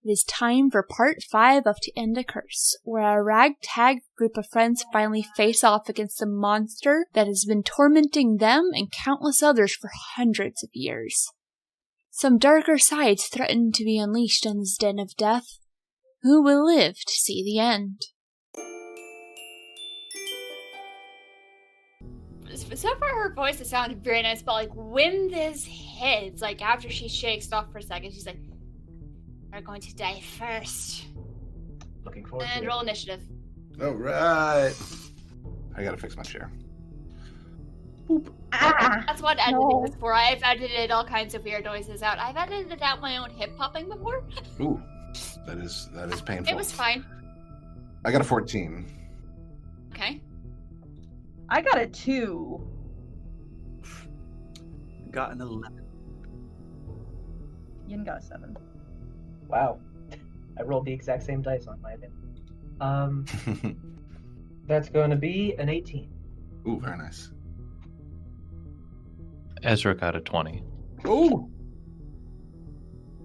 It is time for part 5 of To End a Curse, where a ragtag group of friends finally face off against a monster that has been tormenting them and countless others for hundreds of years. Some darker sides threaten to be unleashed on this den of death. Who will live to see the end? So far her voice has sounded very nice, but like when this hits, like after she shakes it off for a second, she's like, "We're going to die first." Looking forward to And it. roll initiative. All right. I gotta fix my chair. Boop. That's what editing is for. I've edited all kinds of weird noises out. I've edited out my own hip popping before. Ooh, that is painful. It was fine. I got a 14. Okay. I got a 2. Got an 11. Yin got a 7. Wow. I rolled the exact same dice on my end. That's going to be an 18. Ooh, very nice. Ezra got a 20. Ooh.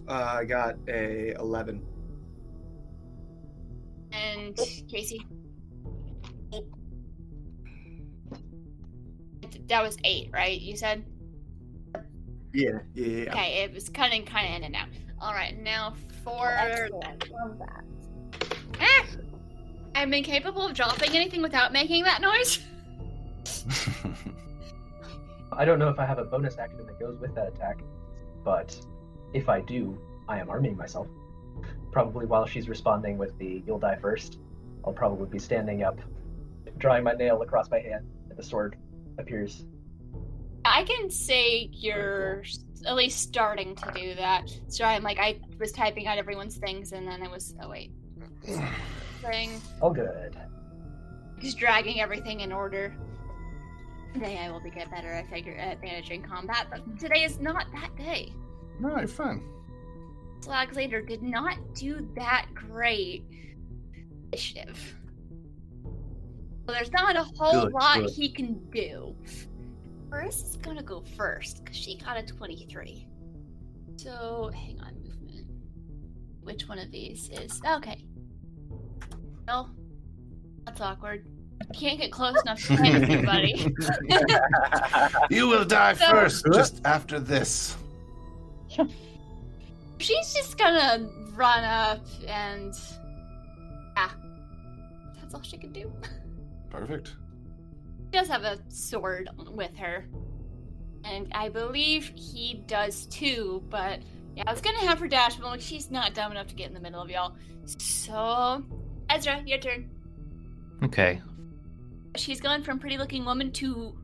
I got a 11. And Casey? That was 8, right? You said? Yeah. Okay, it was cutting kind of in and out. All right, now for... Love that. I'm incapable of dropping anything without making that noise. I don't know if I have a bonus action that goes with that attack, but if I do, I am arming myself. Probably while she's responding with the "you'll die first," I'll probably be standing up, drawing my nail across my hand, and the sword appears. I can say you're at least starting to do that. So I was typing out everyone's things, and then it was, oh wait. Thing. Oh, good. Just dragging everything in order. Today I will get better at managing combat, but today is not that day. All right, fine. Slags Later did not do that great initiative. So there's not a whole lot he can do. Marissa's gonna go first, because she got a 23. So, hang on, movement. Which one of these is... Okay. Well, that's awkward. You can't get close enough to hit anybody. You will die first, just after this. She's just gonna run up and... Yeah. That's all she can do. Perfect. She does have a sword with her. And I believe he does too, but... Yeah, I was gonna have her dash, but like, she's not dumb enough to get in the middle of y'all. So... Ezra, your turn. Okay. She's gone from pretty looking woman to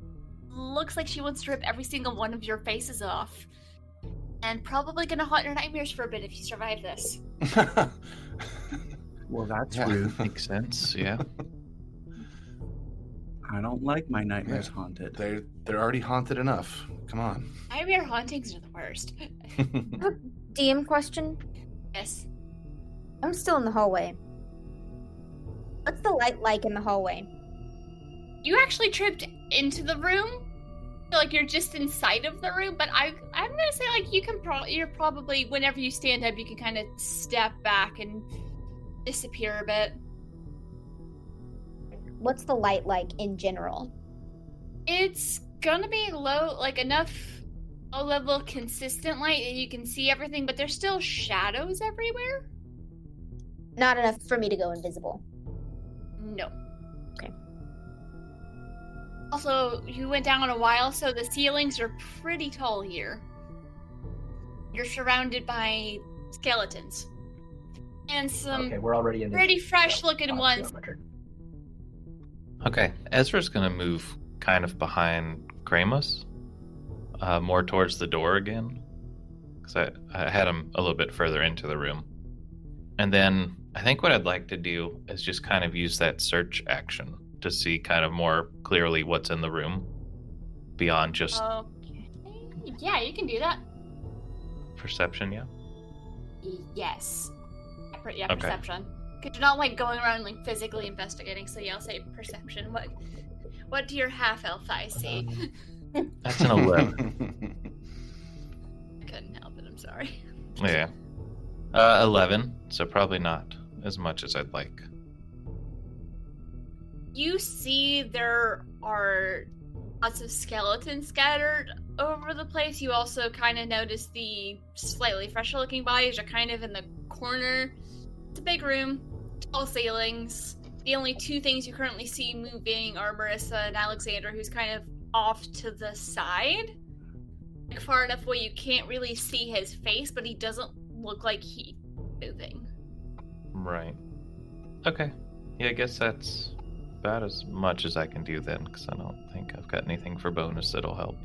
looks like she wants to rip every single one of your faces off. And probably gonna haunt your nightmares for a bit if you survive this. Well, that's Yeah. rude. Makes sense, yeah. I don't like my nightmares haunted. They're already haunted enough. Come on. Nightmare hauntings are the worst. DM question? Yes. I'm still in the hallway. What's the light like in the hallway? You actually tripped into the room. I feel like you're just inside of the room, but I'm gonna say like you can you're probably whenever you stand up you can kind of step back and disappear a bit. What's the light like in general? It's gonna be low, like enough low-level, consistent light that you can see everything, but there's still shadows everywhere. Not enough for me to go invisible. No. Okay. Also, you went down a while, so the ceilings are pretty tall here. You're surrounded by skeletons. And some Okay, we're already in pretty fresh-looking ones. Okay, Ezra's gonna move kind of behind Kramus, more towards the door again, because I had him a little bit further into the room. And then I think what I'd like to do is just kind of use that search action to see kind of more clearly what's in the room beyond just Okay. Yeah, you can do that. perception, yeah? Yes. Yeah, Okay. perception. Because you're not like going around like physically investigating, so yeah, I'll say perception. What do your half-elf eyes see? That's an 11. I couldn't help it, I'm sorry. Yeah. 11. so probably not as much as I'd like. You see there are lots of skeletons scattered over the place. You also kind of notice the slightly fresher looking bodies are kind of in the corner. It's a big room, tall ceilings. The only two things you currently see moving are Marisa and Alexander, who's kind of off to the side. Like far enough away you can't really see his face, but he doesn't look like he's moving. Right. Okay. Yeah, I guess that's about as much as I can do then, because I don't think I've got anything for bonus that'll help.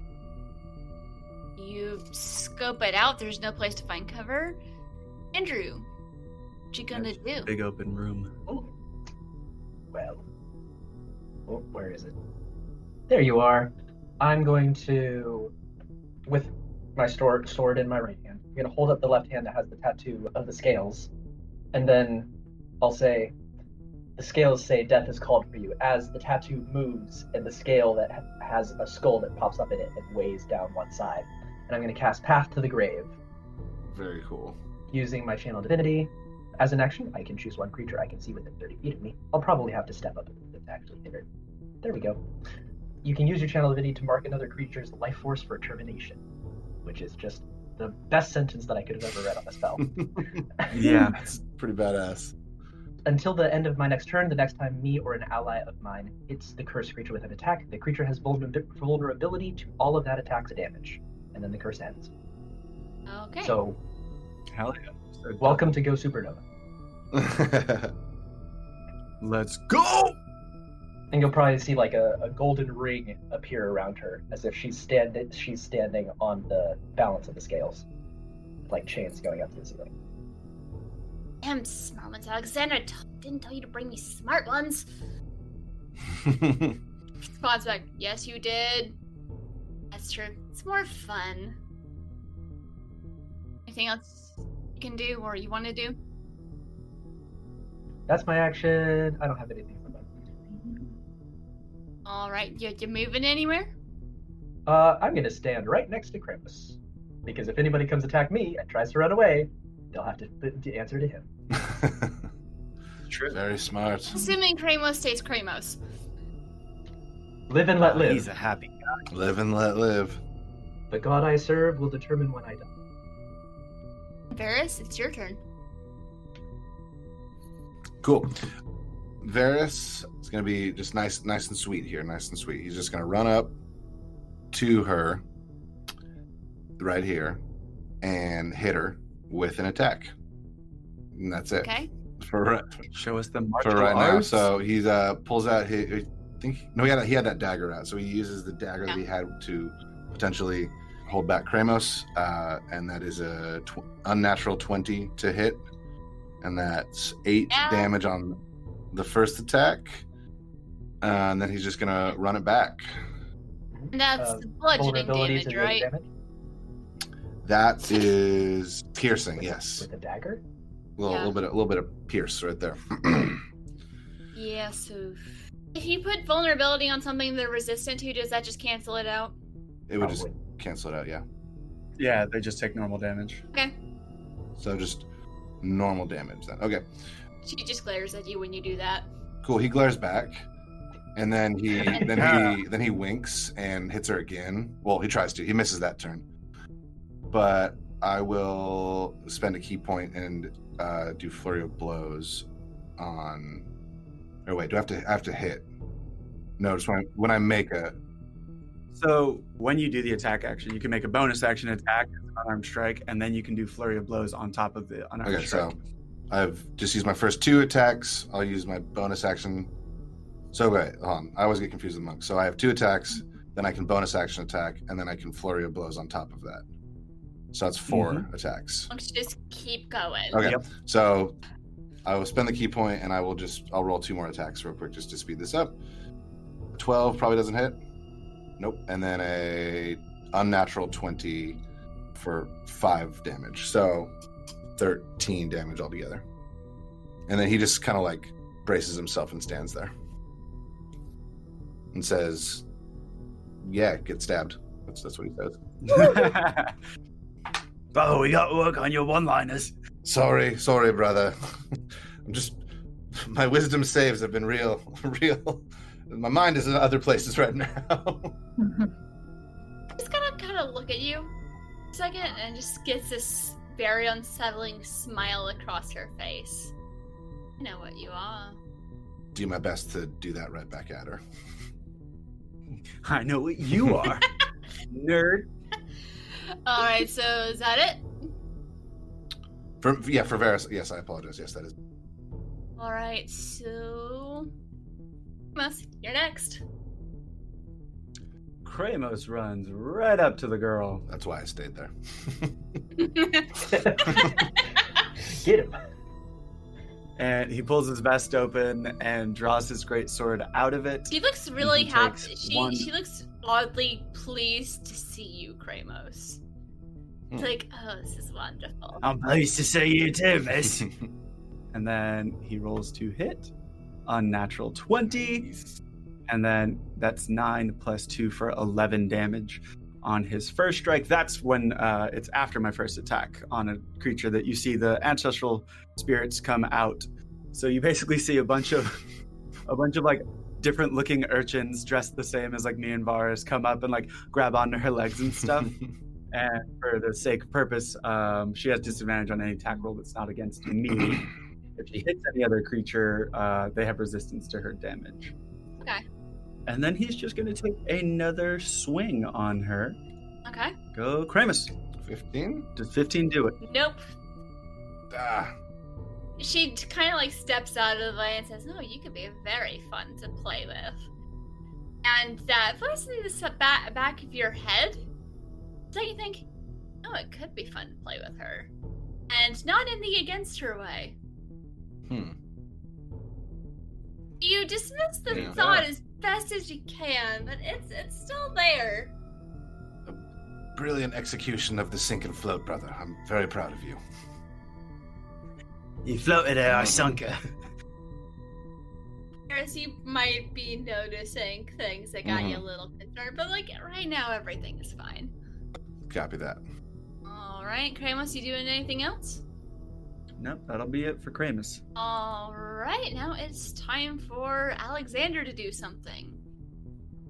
You scope it out. There's no place to find cover. Andrew, what you gonna do? Big open room. Oh. Well. Oh, where is it? There you are. I'm going to, with my sword in my right hand, I'm going to hold up the left hand that has the tattoo of the scales, and then I'll say, the scales say death is called for you. As the tattoo moves, and the scale that has a skull that pops up in it, it weighs down one side. And I'm going to cast Path to the Grave. Very cool. Using my Channel Divinity. As an action, I can choose one creature I can see within 30 feet of me. I'll probably have to step up to actually hit her. There we go. You can use your Channel Divinity to mark another creature's life force for termination, which is just the best sentence that I could have ever read on a spell. Yeah. That's pretty badass. Until the end of my next turn, the next time me or an ally of mine hits the cursed creature with an attack, the creature has vulnerability to all of that attack's damage. And then the curse ends. Okay. So, Hell yeah. So welcome to Go Supernova. Let's go! And you'll probably see like a golden ring appear around her, as if she's standing on the balance of the scales, like chains going up to the ceiling. Damn smart ones, Alexander. Didn't tell you to bring me smart ones. Spawn's back. Yes, you did. That's true. It's more fun. Anything else you can do or you want to do? That's my action. I don't have anything for that. All right, you moving anywhere? I'm gonna stand right next to Krampus, because if anybody comes attack me and tries to run away, they'll have to answer to him. True. Very smart. Assuming Kramos stays Kramos. Live and let live. He's a happy guy. Live and let live. The god I serve will determine when I die. Varys, it's your turn. Cool. Varys is going to be just nice and sweet here. Nice and sweet. He's just going to run up to her right here and hit her with an attack. And that's it. Okay. Show us the For martial right now. arts. So he pulls out his, he had that dagger out. So he uses the dagger that he had to potentially hold back Kramos. And that is a unnatural 20 to hit. And that's 8 damage on the first attack. And then he's just going to run it back. And that's bludgeoning Vulnerabilities damage, and right? damage That is piercing, yes. with a dagger. A little bit of pierce right there. Yeah, so if you put vulnerability on something they're resistant to, does that just cancel it out? It would just cancel it out, yeah. Yeah, they just take normal damage. Okay. So just normal damage then. Okay, She just glares at you when you do that. cool. He glares back, and then he winks and hits her again. Well, he tries to. He misses that turn. But I will spend a key point and do flurry of blows on. Oh wait, do I have to hit? No, just when I make a. So when you do the attack action, you can make a bonus action attack, unarmed strike, and then you can do flurry of blows on top of the unarmed Okay, strike. so I've just used my first 2 attacks. I'll use my bonus action. So wait, hold on. I always get confused with monks. So I have 2 attacks, then I can bonus action attack, and then I can flurry of blows on top of that. So that's 4 attacks. Let's just keep going. Okay, Yep. so I will spend the key point, and I'll roll 2 more attacks real quick just to speed this up. 12 probably doesn't hit. Nope. And then a unnatural 20 for 5 damage. So 13 damage altogether. And then he just kind of like braces himself and stands there and says, "Yeah, get stabbed." That's what he says. Oh, we got to work on your one-liners. Sorry, brother. I'm just... My wisdom saves have been real. My mind is in other places right now. I'm just gonna kind of look at you a second and just gets this very unsettling smile across her face. I know what you are. Do my best to do that right back at her. I know what you are, nerd. All right, so is that it? For Varys, yes, I apologize. Yes, that is. All right, so you're next. Kramos runs right up to the girl. That's why I stayed there. Get him. And he pulls his vest open and draws his great sword out of it. She looks really he happy. takes She looks oddly pleased to see you, Kramos. It's like, oh, this is wonderful. I'm pleased to see you too, miss. And then he rolls to hit. Unnatural 20. And then that's 9 plus 2 for 11 damage on his first strike. That's when it's after my first attack on a creature that you see the ancestral spirits come out. So you basically see a bunch of like different looking urchins dressed the same as like me and Varys come up and like grab onto her legs and stuff. And for the sake of purpose, she has disadvantage on any attack roll that's not against me. If she hits any other creature, they have resistance to her damage. Okay. And then he's just going to take another swing on her. Okay. Go, Kramus. 15? Does 15 do it? Nope. Ah. She kind of like steps out of the way and says, "Oh, you could be very fun to play with." And that first thing is the back of your head. So you think, "Oh, it could be fun to play with her," and not in the against her way. You dismiss the thought as best as you can, but it's still there. A brilliant execution of the sink and float, brother. I'm very proud of you. You floated her, I sunk her. Whereas you might be noticing things that got you a little concerned, but like right now everything is fine. Copy that. Alright, Kramos, you doing anything else? Nope, that'll be it for Kramus. Alright, now it's time for Alexander to do something.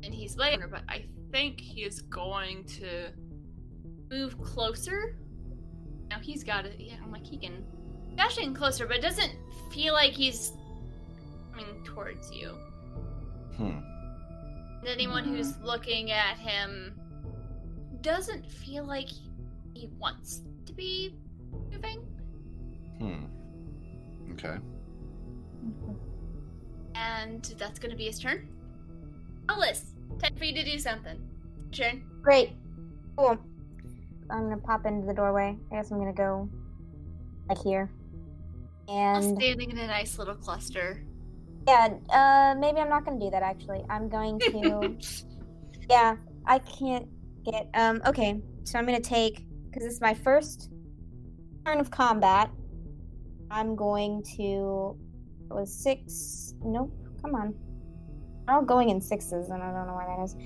And he's later, but I think he is going to move closer. Now he's got it. Yeah, I'm like, he can dash in closer, but it doesn't feel like he's coming towards you. And anyone who's looking at him doesn't feel like he wants to be moving. Okay. And that's gonna be his turn. Alice, time for you to do something. Turn. Great. Cool. I'm gonna pop into the doorway. I guess I'm gonna go like here. And Standing in a nice little cluster. yeah, maybe I'm not gonna do that actually. I'm going to yeah, I can't get okay, so I'm gonna take, because it's my first turn of combat, I'm going to, it was 6, nope, come on. They're all going in 6s, and I don't know why that is.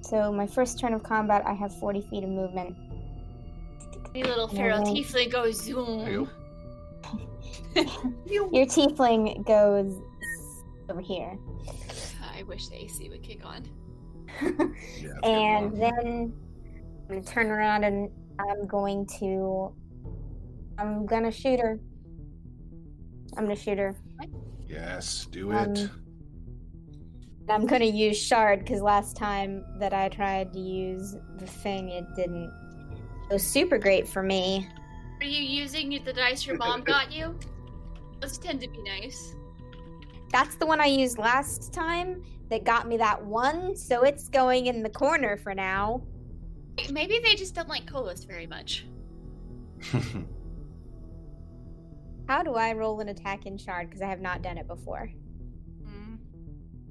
So my first turn of combat, I have 40 feet of movement. The little feral tiefling goes zoom. Your tiefling goes over here. I wish the AC would kick on. And then I'm going to turn around and I'm gonna shoot her. I'm gonna shoot her. Yes, do it. I'm gonna use shard because last time that I tried to use the thing, it didn't go super great for me. Are you using the dice your mom got you? Those tend to be nice. That's the one I used last time that got me that one, so it's going in the corner for now. Maybe they just don't like colas very much. How do I roll an attack in shard? Because I have not done it before.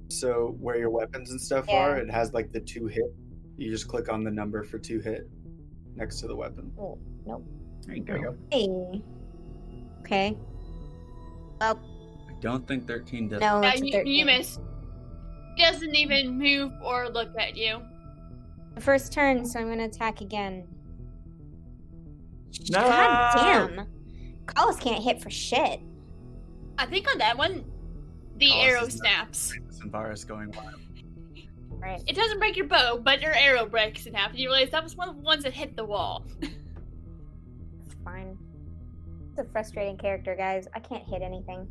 So where your weapons and stuff are, it has like the 2 hit. You just click on the number for 2 hit next to the weapon. Oh, nope. There you go. Hey. Okay. Well, I don't think 13 does. no, Yeah, it's a 13. you miss. He doesn't even move or look at you. The first turn, so I'm going to attack again. No. God damn. Collis can't hit for shit. I think on that one, the Collis arrow is snaps. And virus going wild. Right. It doesn't break your bow, but your arrow breaks in half, and you realize that was one of the ones that hit the wall. It's fine. It's a frustrating character, guys. I can't hit anything.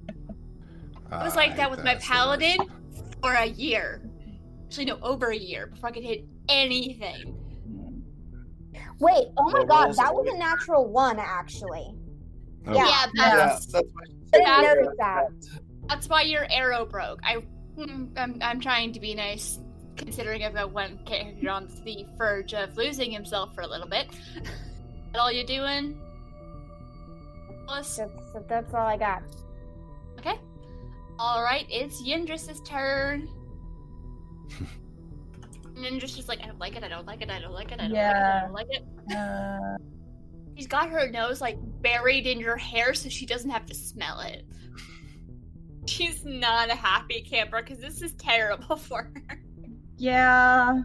It was like that with my paladin for a year. Actually, no, over a year before I could hit anything. Wait, oh my Well, god, rolls that was always- a natural 1, actually. Oh, Yeah. That's I didn't notice that. that's why your arrow broke. I'm trying to be nice, considering I've got one character on the verge of losing himself for a little bit. That all you doing? That's all I got. Okay. Alright, it's Yindris's turn. Yindris is like, I don't like it, I don't like it, I don't like it, I don't like it, I don't like it. She's got her nose like buried in your hair so she doesn't have to smell it. She's not a happy camper because this is terrible for her. Yeah.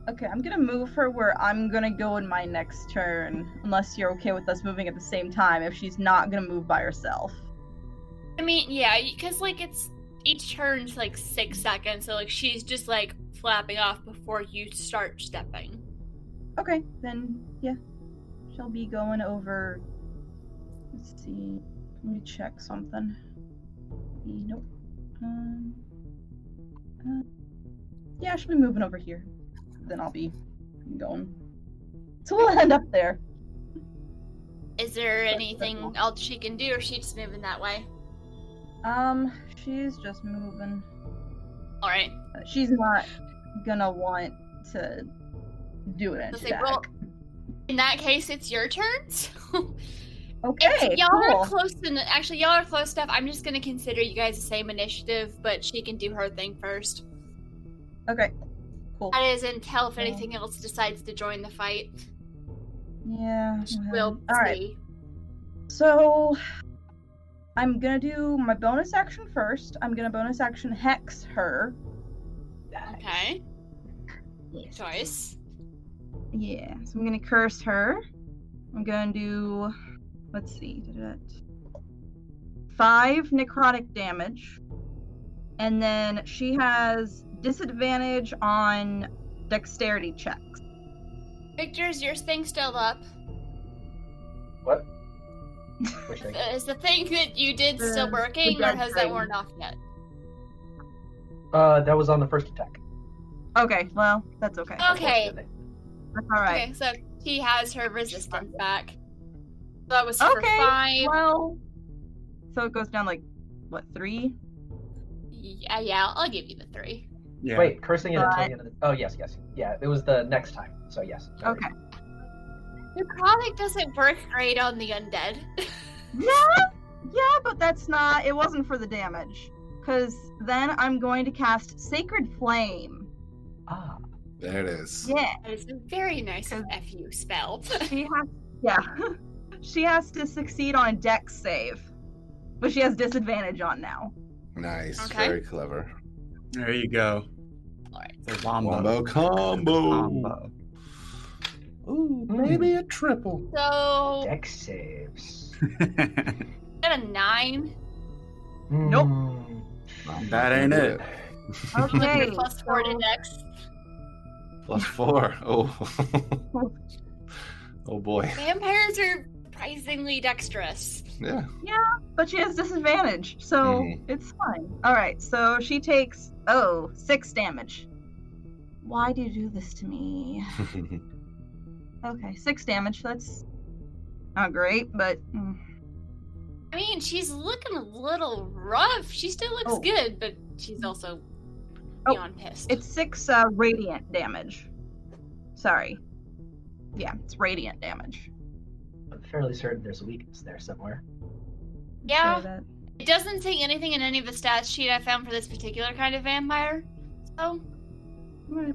Okay, I'm gonna move her where I'm gonna go in my next turn, unless you're okay with us moving at the same time, if she's not gonna move by herself. I mean, yeah, because like it's each turn's like 6 seconds, so like she's just like flapping off before you start stepping. Okay, then, yeah. She'll be going over... Let's see. Let me check something. Nope. Yeah, she'll be moving over here. Then I'll be going. So we'll end up there. Is there anything else she can do, or is she just moving that way? She's just moving. Alright. She's not gonna want to do it in Let's say, attack. well, in that case, it's your turn. So Okay, if y'all cool. are close enough, actually, y'all are close enough. I'm just gonna consider you guys the same initiative, but she can do her thing first. Okay, cool. That is until if anything else decides to join the fight. Yeah. We'll All right. see. So I'm gonna do my bonus action first. I'm gonna bonus action hex her. Okay. Good choice. Yeah. So I'm gonna curse her. I'm gonna do, let's see, 5 necrotic damage, and then she has disadvantage on dexterity checks. Victor, is your thing still up? What? Which thing? Is the thing that you did still The working, or dead has that thing. worn off yet? That was on the first attack. Okay, well, that's okay. Okay. unfortunately. That's alright. Okay, so she has her resistance back. So that was for Okay, 5. well, so it goes down like, what, 3? Yeah, I'll give you the 3. Yeah. Wait, cursing it until But- the end of the... Oh, yes. Yeah, it was the next time, so yes. Sorry. Okay. Necrotic doesn't work great on the undead. Yeah, but that's not, it wasn't for the damage. Because then I'm going to cast Sacred Flame. Ah. There it is. Yeah. That is a very nice FU spell. She has, yeah. She has to succeed on a dex save. But she has disadvantage on now. Nice. Okay. Very clever. There you go. Alright. It's a wombo. Wombo combo. Combo. Ooh, maybe a triple. So, Dex saves. got a 9. Nope. That ain't it. Okay. Your plus 4 to dex. +4. Oh. Oh boy. Vampires are surprisingly dexterous. Yeah. But she has disadvantage, so it's fine. Alright, so she takes, 6 damage. Why do you do this to me? Okay, 6 damage. That's not great, but I mean, she's looking a little rough. She still looks Oh. good, but she's also Oh, beyond pissed. it's 6 radiant damage. Sorry. Yeah, it's radiant damage. I'm fairly certain there's a weakness there somewhere. Yeah. So that- It doesn't say anything in any of the stats sheet I found for this particular kind of vampire. So, Alright,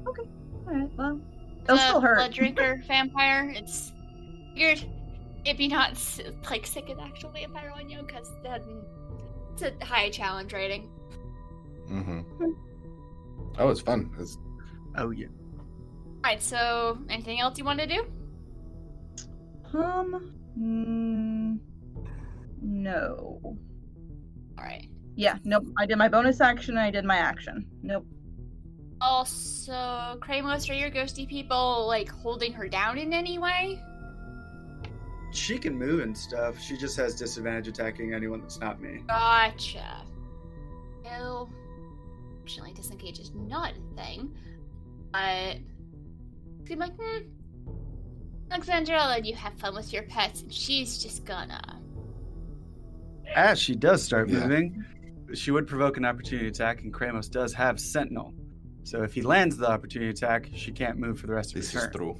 okay. Alright, well. It'll the still hurt. blood drinker vampire, it's figured it'd be not like sick an actual vampire on you because it's a high challenge rating. Oh, it's fun. It's Oh yeah. Alright, so anything else you want to do? No. Alright. Yeah, nope. I did my bonus action and I did my action. Nope. Also, Kramos, are your ghosty people, like, holding her down in any way? She can move and stuff. She just has disadvantage attacking anyone that's not me. Gotcha. Well, fortunately, disengage is not a thing. But I'm like, Alexandra, I'll let you have fun with your pets, and she's just gonna. As she does start moving, she would provoke an opportunity attack, and Kramos does have Sentinel. So if he lands the opportunity attack, she can't move for the rest of This her turn. is true.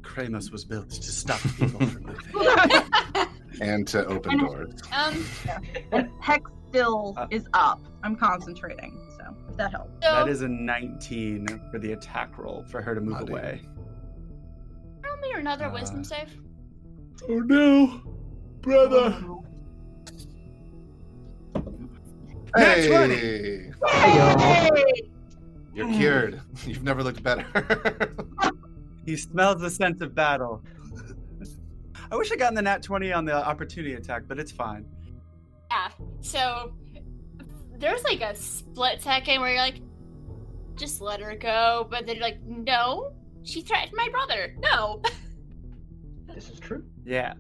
Kramos was built to stop people from moving. And to open doors. And Hex still is up. I'm concentrating, so if that helps. So, That is a 19 for the attack roll for her to move away. roll me another wisdom save. Oh no, brother! Hey! 20. Hey! You're cured. You've never looked better. He smells the scent of battle. I wish I gotten the nat 20 on the opportunity attack, but it's fine. Yeah, so there's like a split second where you're like, just let her go, but then you're like, no, she threatened my brother. No. This is true. Yeah.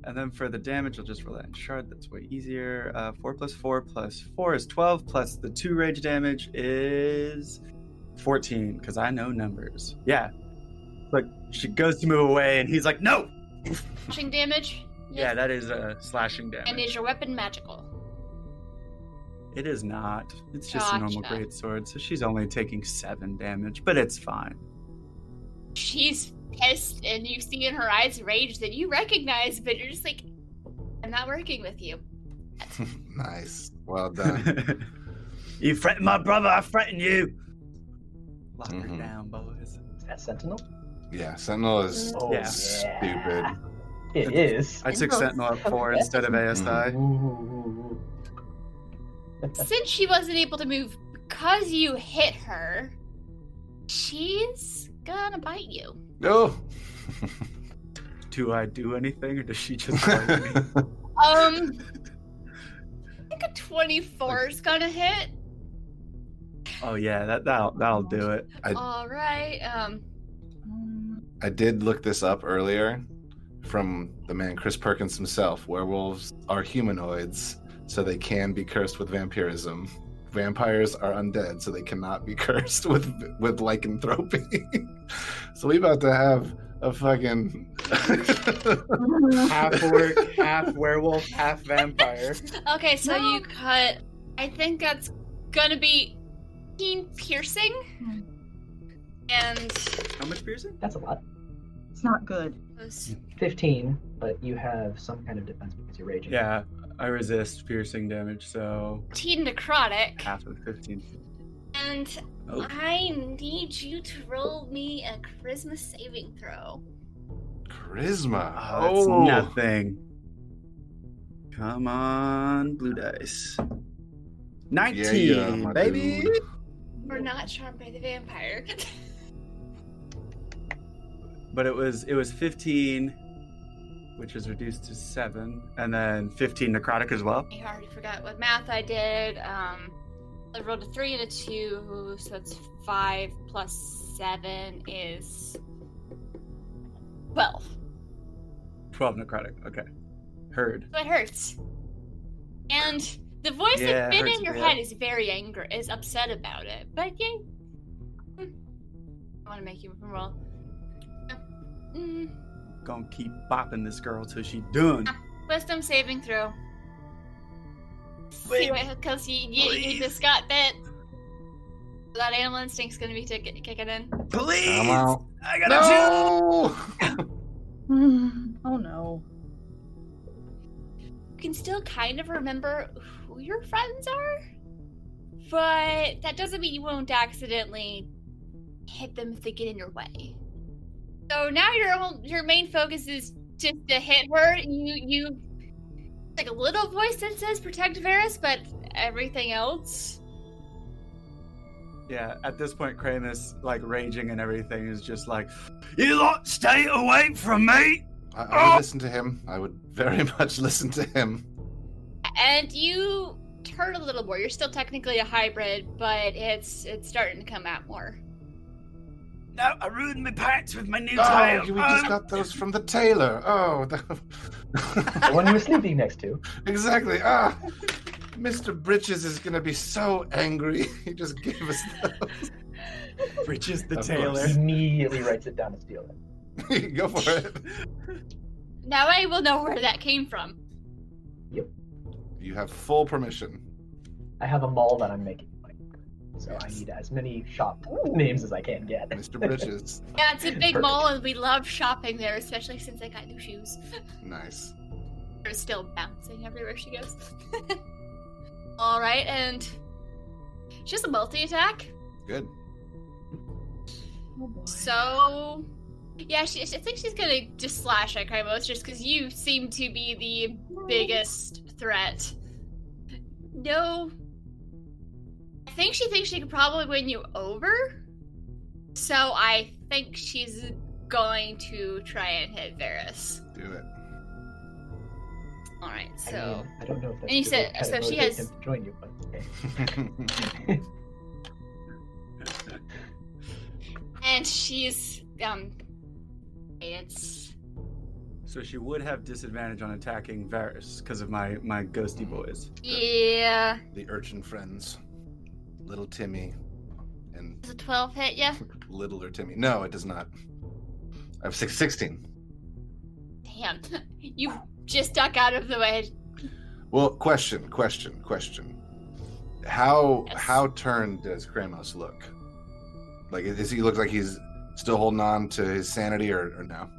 And then for the damage, I'll just roll that in shard. That's way easier. 4 plus 4 plus 4 is 12, plus the 2 rage damage is 14, because I know numbers. Yeah. Look, she goes to move away, and he's like, no! Slashing damage? Yeah, that is slashing damage. And is your weapon magical? It is not. It's just a normal Gotcha. greatsword, so she's only taking 7 damage, but it's fine. She's pissed, and you see in her eyes rage that you recognize, but you're just like, I'm not working with you. Nice. Well done. You threaten my brother, I threaten you! Lock her Mhm. down, boys. Is that Sentinel? Yeah, Sentinel is Oh, Yeah. stupid. It is. I took Sentinel at 4 instead of ASI. Ooh. Since she wasn't able to move because you hit her, she's gonna bite you. No. Do I do anything, or does she just bite me? I think a 24 is gonna hit. Oh yeah, that'll do it. All right. I did look this up earlier from the man Chris Perkins himself. Werewolves are humanoids, so they can be cursed with vampirism. Vampires are undead, so they cannot be cursed with lycanthropy. So we about to have a fucking Half orc, half werewolf, half vampire. Okay, so you cut. I think that's gonna be 15 piercing. And How much piercing? That's a lot. It's not good. 15, but you have some kind of defense because you're raging. Yeah, I resist piercing damage, so 15 necrotic. half of 15. And Oh. I need you to roll me a charisma saving throw. Charisma. Oh, that's nothing. Come on, blue dice. 19, my baby. dude. We're not charmed by the vampire. But it was 15, which was reduced to 7, and then 15 necrotic as well. I already forgot what math I did. I rolled a 3 and a 2, so that's 5 plus 7 is 12. 12 necrotic. Okay, heard. So it hurts. And the voice Yeah, that's it been in hurts your bad. head is very angry, is upset about it. But yeah, I want to make you roll. Gonna keep bopping this girl till she done. Wisdom saving throw. Wait. Because you just got bit. That animal instinct's gonna be kicking in. Please! I'm out. I gotta No. Oh no. You can still kind of remember who your friends are, but that doesn't mean you won't accidentally hit them if they get in your way. So now your main focus is just to hit her. You like a little voice that says protect Varys, but everything else Yeah, at this point, Kramus, like, raging and everything, is just like, "You lot stay away from me!" I would listen to him. I would very much listen to him. And you turn a little more. You're still technically a hybrid, but it's starting to come out more. No, I ruined my pants with my new Oh, tail. we just got those from the tailor. Oh, The one you were sleeping next to. exactly. Mr. Britches is gonna be so angry. He just gave us those. Britches the Of tailor. course. Immediately writes it down to steal it. Go for it. Now I will know where that came from. You have full permission. I have a mall that I'm making. So I need as many shop names as I can get. Mr. Britches. Yeah, it's a big Perfect. mall, and we love shopping there, especially since I got new shoes. Nice. They're still bouncing everywhere she goes. All right, and she has a multi-attack. Good. So, yeah, I think she's gonna just slash at Krymos, just because you seem to be the biggest threat. No. I think she thinks she could probably win you over. So I think she's going to try and hit Varys. Do it. Alright, so... I don't know if that's And you good said- to so kind of she motivate has- him to join you, but okay. And she's, it's... So she would have disadvantage on attacking Varys because of my ghosty boys. Yeah... The urchin friends. Little Timmy. And Does a 12 hit ya? littler Timmy. No, it does not. I have 16. Damn. You just duck out of the way. Well, question. How Yes. turned does Kramos look? Like, does he look like he's still holding on to his sanity, or no?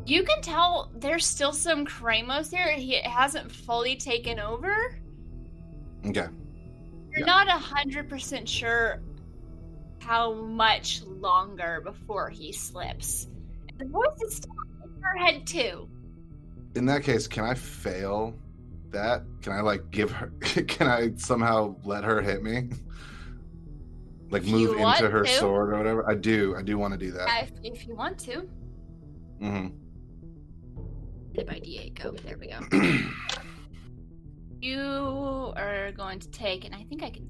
You can tell there's still some Kramos there. He hasn't fully taken over. Okay. You're not 100% sure how much longer before he slips. The voice is still in her head too. In that case, can I fail that? Can I like give her? Can I somehow let her hit me? Like If you move want into her to. sword or whatever. I do want to do that. If you want to. Mm-hmm. Did my D8 go? There we go. You are going to take, and I think I can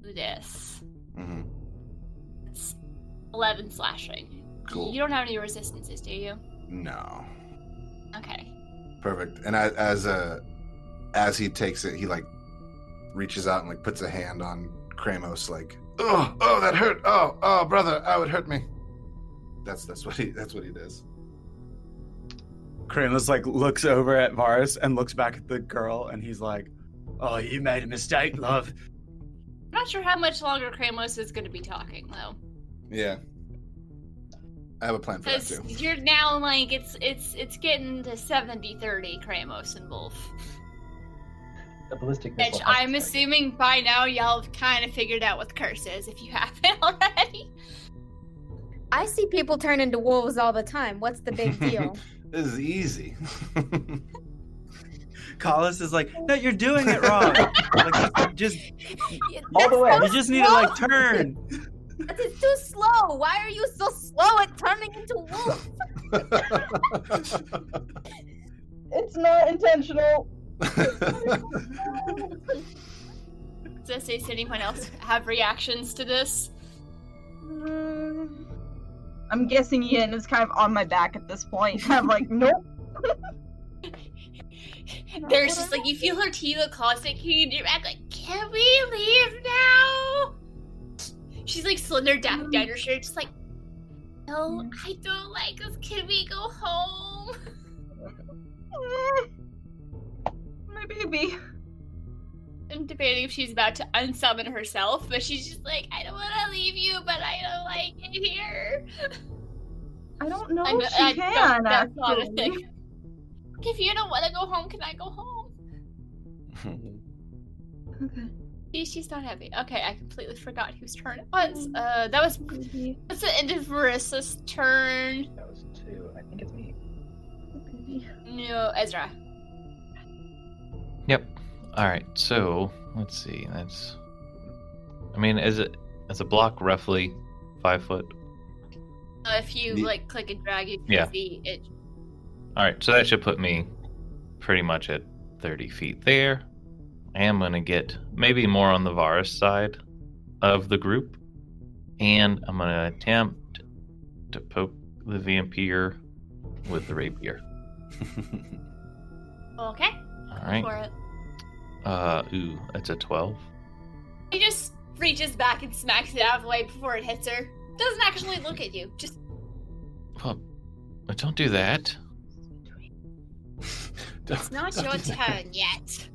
do this. Mm-hmm. It's 11 slashing. Cool. You don't have any resistances, do you? No. Okay. Perfect. And as he takes it, he like reaches out and like puts a hand on Kramos, like, oh, that hurt. Oh, brother, it hurt me. That's what he does. Kramus like looks over at Varys and looks back at the girl, and he's like, "Oh, you made a mistake, love." I'm not sure how much longer Kramos is going to be talking, though. Yeah. I have a plan for that Because too. you're now like it's getting to 70-30 Kramos and Wolf. The ballistic Which missile I'm has assuming by now y'all have kind of figured out what the curse is, if you haven't already. I see people turn into wolves all the time. What's the big deal? This is easy. Collis is like, "No, you're doing it wrong. Like, just All the way. you just need to like turn." But it's too slow. Why are you so slow at turning into wolf? It's not intentional. Does anyone else have reactions to this? I'm guessing Yin is kind of on my back at this point. I'm like, nope. There's just like, you feel her teeth clawing in your back, like, can we leave now? She's like slendered down her shirt, just like, no, I don't like this. Can we go home? My baby. I'm debating if she's about to unsummon herself, but she's just like, I don't want to leave you, but I don't like it here. I don't know I if know- she I can, don't- that's not a actually. thing. If you don't want to go home, can I go home? Okay. She's not happy. Okay, I completely forgot whose turn it was. That's the end of Marissa's turn. That was 2. I think it's me. No, Ezra. Yep. All right. So let's see. I mean, is it Is a block roughly 5 foot? If you click and drag, you can see it. All right, so that should put me pretty much at 30 feet there. I am going to get maybe more on the Varus side of the group, and I'm going to attempt to poke the vampire with the rapier. Okay. All right. For it. That's a 12. He just reaches back and smacks it out of the way before it hits her. Doesn't actually look at you. Just. Well, don't do that. It's not your turn yet.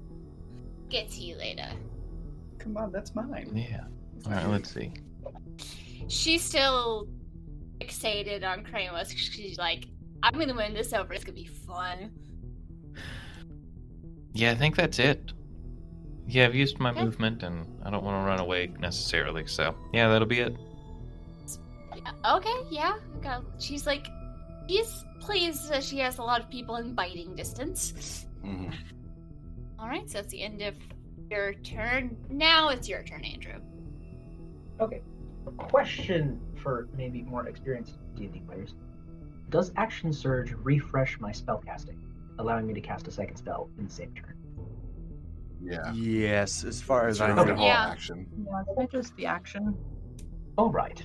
Get to you later. Come on, that's mine. Yeah. All right, let's see. She's still fixated on Kramos. She's like, I'm gonna win this over. It's gonna be fun. Yeah, I think that's it. Yeah, I've used my movement, and I don't want to run away necessarily. So, yeah, that'll be it. Okay, yeah. She's like, she's pleased that she has a lot of people in biting distance. Mm-hmm. Alright, so that's the end of your turn. Now it's your turn, Andrew. Okay. A question for maybe more experienced D&D players. Does Action Surge refresh my spellcasting, allowing me to cast a second spell in the same turn? Yeah. Yes, as far as I Like know. an all Yeah. action. Yeah, it's just the action. All right.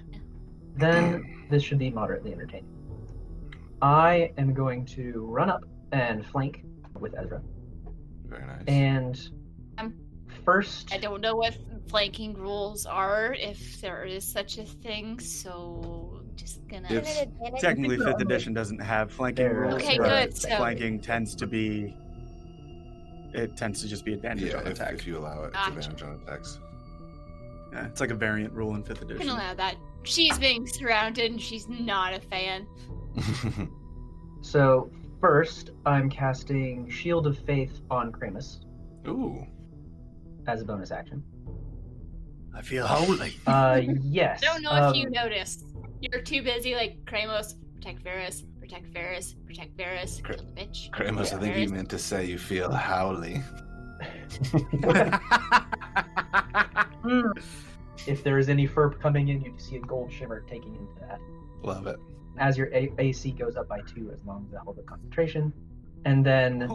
Then this should be moderately entertaining. I am going to run up and flank with Ezra. Very nice. And first... I don't know what flanking rules are, if there is such a thing, so just gonna... It's- Technically, 5th edition doesn't have flanking There- rules. Okay, but good, so- Flanking tends to be. It tends to just be advantage Yeah, on attack. if you allow it, it's Gotcha. advantage on attacks. Yeah, it's like a variant rule in 5th I can edition. allow that. She's being surrounded and she's not a fan. So, first, I'm casting Shield of Faith on Kramus Ooh. as a bonus action. I feel holy. Yes. I don't know if you noticed. You're too busy, like, Kramos, protect Varus, protect Varus, protect Varus, kill the bitch. Kramus, I think you meant to say you feel howly. If there is any FERP coming in, you see a gold shimmer taking into that. Love it. As your AC goes up by 2 as long as I hold the concentration. And then,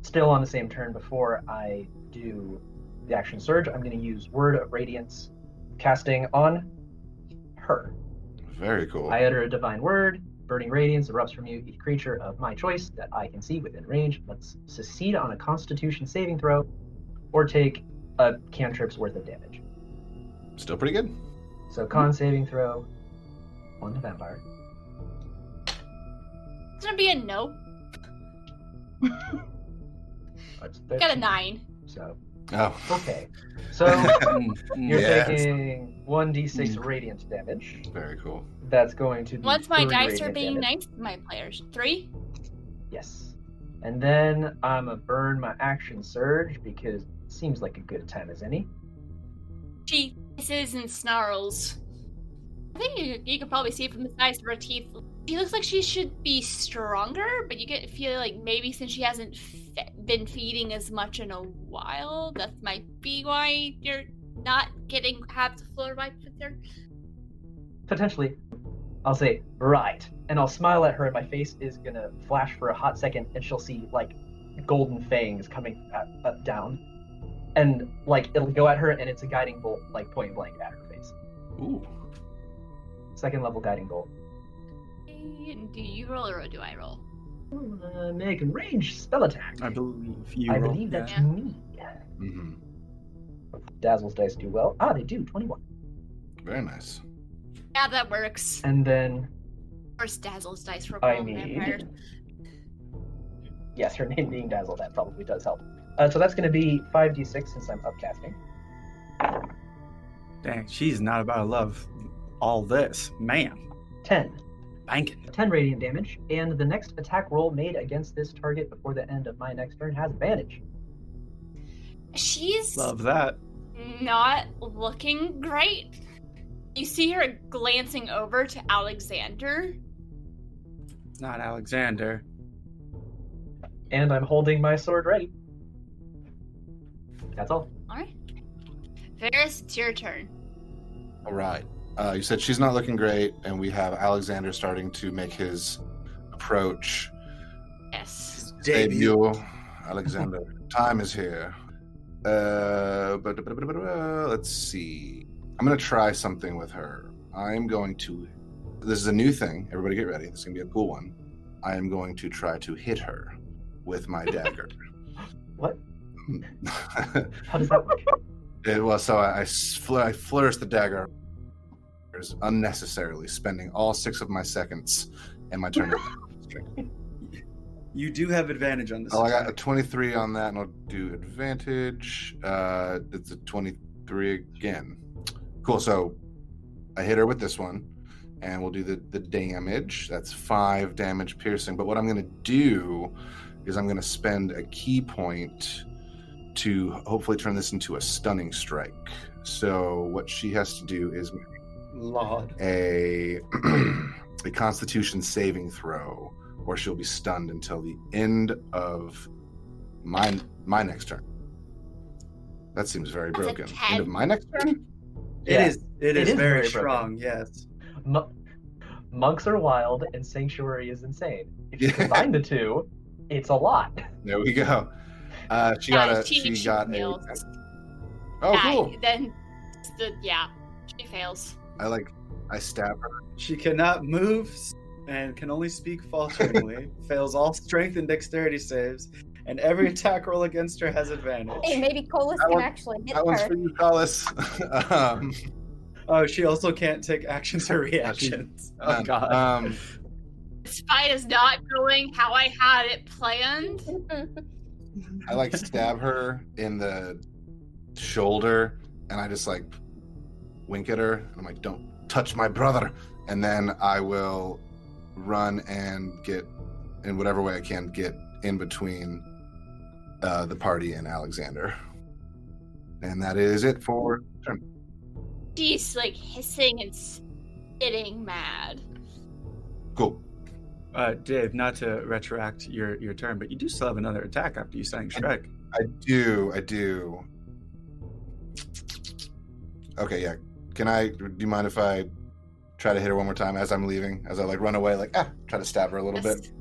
still on the same turn before I do the Action Surge, I'm going to use Word of Radiance casting on her. Very cool. I utter a divine word. Burning radiance erupts from you. Each creature of my choice that I can see within range must succeed on a Constitution saving throw or take a cantrip's worth of damage. Still pretty good. So con saving throw on the vampire. It's gonna be a no. That's Got a 13. 9. So Oh. okay. So you're Yes. taking 1d6 radiant damage. Very cool. That's going to be Once my 3 dice are radiant being damage. nice, my players. 3? Yes. And then I'm gonna burn my Action Surge because it seems like a good time as any. She hisses and snarls. I think you can probably see from the size of her teeth. She looks like she should be stronger, but you feel like maybe since she hasn't been feeding as much in a while, that might be why you're not getting half the floor wiped with her. Potentially. I'll say, right. And I'll smile at her, and my face is gonna flash for a hot second, and she'll see, like, golden fangs coming down. And, like, it'll go at her, and it's a guiding bolt, like, point blank at her face. Ooh. 2nd level guiding bolt. Do you roll or do I roll? Make a ranged spell attack. I believe you. I roll. believe that's Yeah. me. Mm-hmm. Dazzle's dice do well. They do. 21. Very nice. Yeah, that works. And then, Of course, Dazzle's dice for I all need... vampires. Yes, her name being Dazzle, that probably does help. So that's going to be 5d6 since I'm upcasting. Dang, she's not about to love all this. Man. 10. Banking. 10 radiant damage, and the next attack roll made against this target before the end of my next turn has advantage. She's Love that. not looking great. You see her glancing over to Alexander. Not Alexander. And I'm holding my sword ready. That's all. Alright. Varus, it's your turn. All right. You said she's not looking great, and we have Alexander starting to make his approach. Yes. Debut, Alexander. Time is here. Let's see. I'm going to try something with her. This is a new thing. Everybody get ready. This is going to be a cool one. I am going to try to hit her with my dagger. What? How does that work? I flourish the dagger unnecessarily, spending all 6 of my seconds and my turn. You do have advantage on this. Oh, I got a 23 on that, and I'll do advantage. It's a 23 again. Cool. So I hit her with this one, and we'll do the damage. That's 5 damage piercing. But what I'm going to do is I'm going to spend a key point to hopefully turn this into a stunning strike. So what she has to do is a Constitution saving throw, or she'll be stunned until the end of my next turn. That seems very broken. End of my next turn? It is very strong, yes. Monks are wild and Sanctuary is insane. If you combine the two, it's a lot. There we go. She got a. Oh, cool. Then, she fails. I stab her. She cannot move and can only speak falteringly. Fails all strength and dexterity saves, and every attack roll against her has advantage. Hey, maybe Colas can actually hit her. That one's for you, Colas. Oh, she also can't take actions or reactions. Oh god. This fight is not going how I had it planned. I stab her in the shoulder, and I just wink at her, and I'm like, "Don't touch my brother!" And then I will run and get, in whatever way I can, get in between the party and Alexander. And that is it for turn. She's hissing and spitting mad. Cool. Dave, not to retroact your turn, but you do still have another attack after you Stunning Strike. I do. Okay, yeah. Do you mind if I try to hit her one more time as I'm leaving? As I run away, try to stab her a little bit.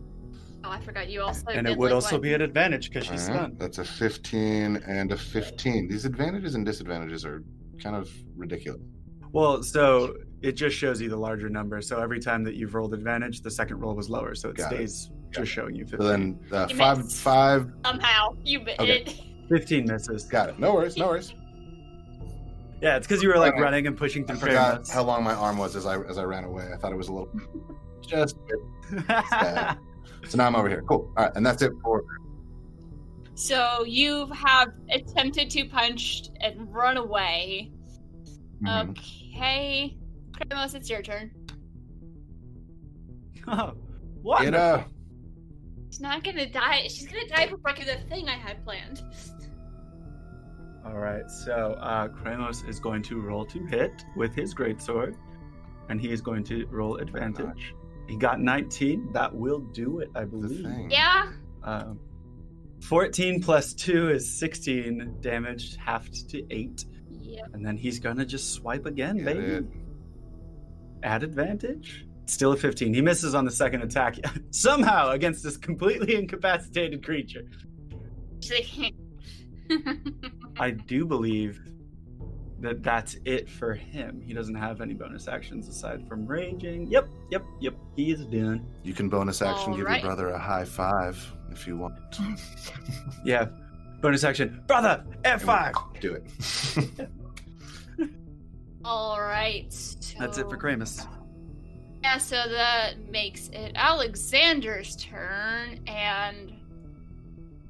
Oh, I forgot you also. And it would also be an advantage because she's stunned. That's a 15 and a 15. These advantages and disadvantages are kind of ridiculous. Well, so it just shows you the larger number. So every time that you've rolled advantage, the second roll was lower. So it stays just showing you 15. So then 5. Somehow you bit it. 15 misses. Got it. No worries. Yeah, it's because you were running and pushing through. I forgot how long my arm was as I ran away. I thought it was a little just a bit sad. So now I'm over here. Cool. All right, and that's it for. So you have attempted to punch and run away. Mm-hmm. Okay, Kremos, it's your turn. Oh, what? She's not gonna die. She's gonna die for breaking the thing I had planned. All right, so Kremos is going to roll to hit with his greatsword, and he is going to roll advantage. He got 19. That will do it, I believe. Yeah. 14 plus 2 is 16 damage, halved to 8. Yep. And then he's gonna just swipe again, baby. Add advantage. Still a 15. He misses on the second attack. Somehow against this completely incapacitated creature. I do believe that that's it for him. He doesn't have any bonus actions aside from raging. Yep. He is done. You can bonus action give your brother a high five if you want. Yeah. Bonus action. Brother, F5. Do it. All right. So... That's it for Kremos. Yeah, so that makes it Alexander's turn, and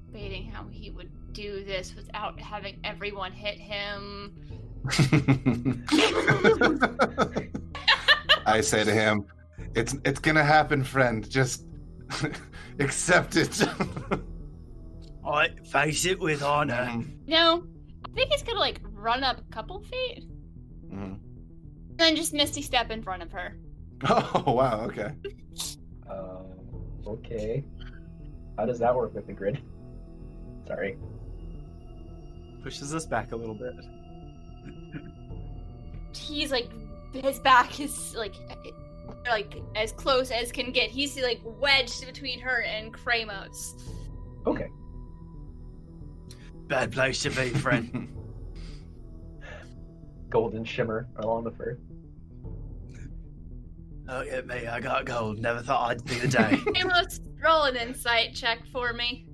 debating how he would do this without having everyone hit him. I say to him, it's gonna happen, friend. Just accept it. I face it with honor. No, I think he's gonna run up a couple feet, and then just Misty step in front of her. Oh wow, okay. Okay. How does that work with the grid? Sorry. Pushes us back a little bit. He's his back is like as close as can get. He's like wedged between her and Kramos. Okay. Bad place to be, friend. Golden shimmer along the fur. Look at me, I got gold. Never thought I'd see the day. Kramos, roll an insight check for me.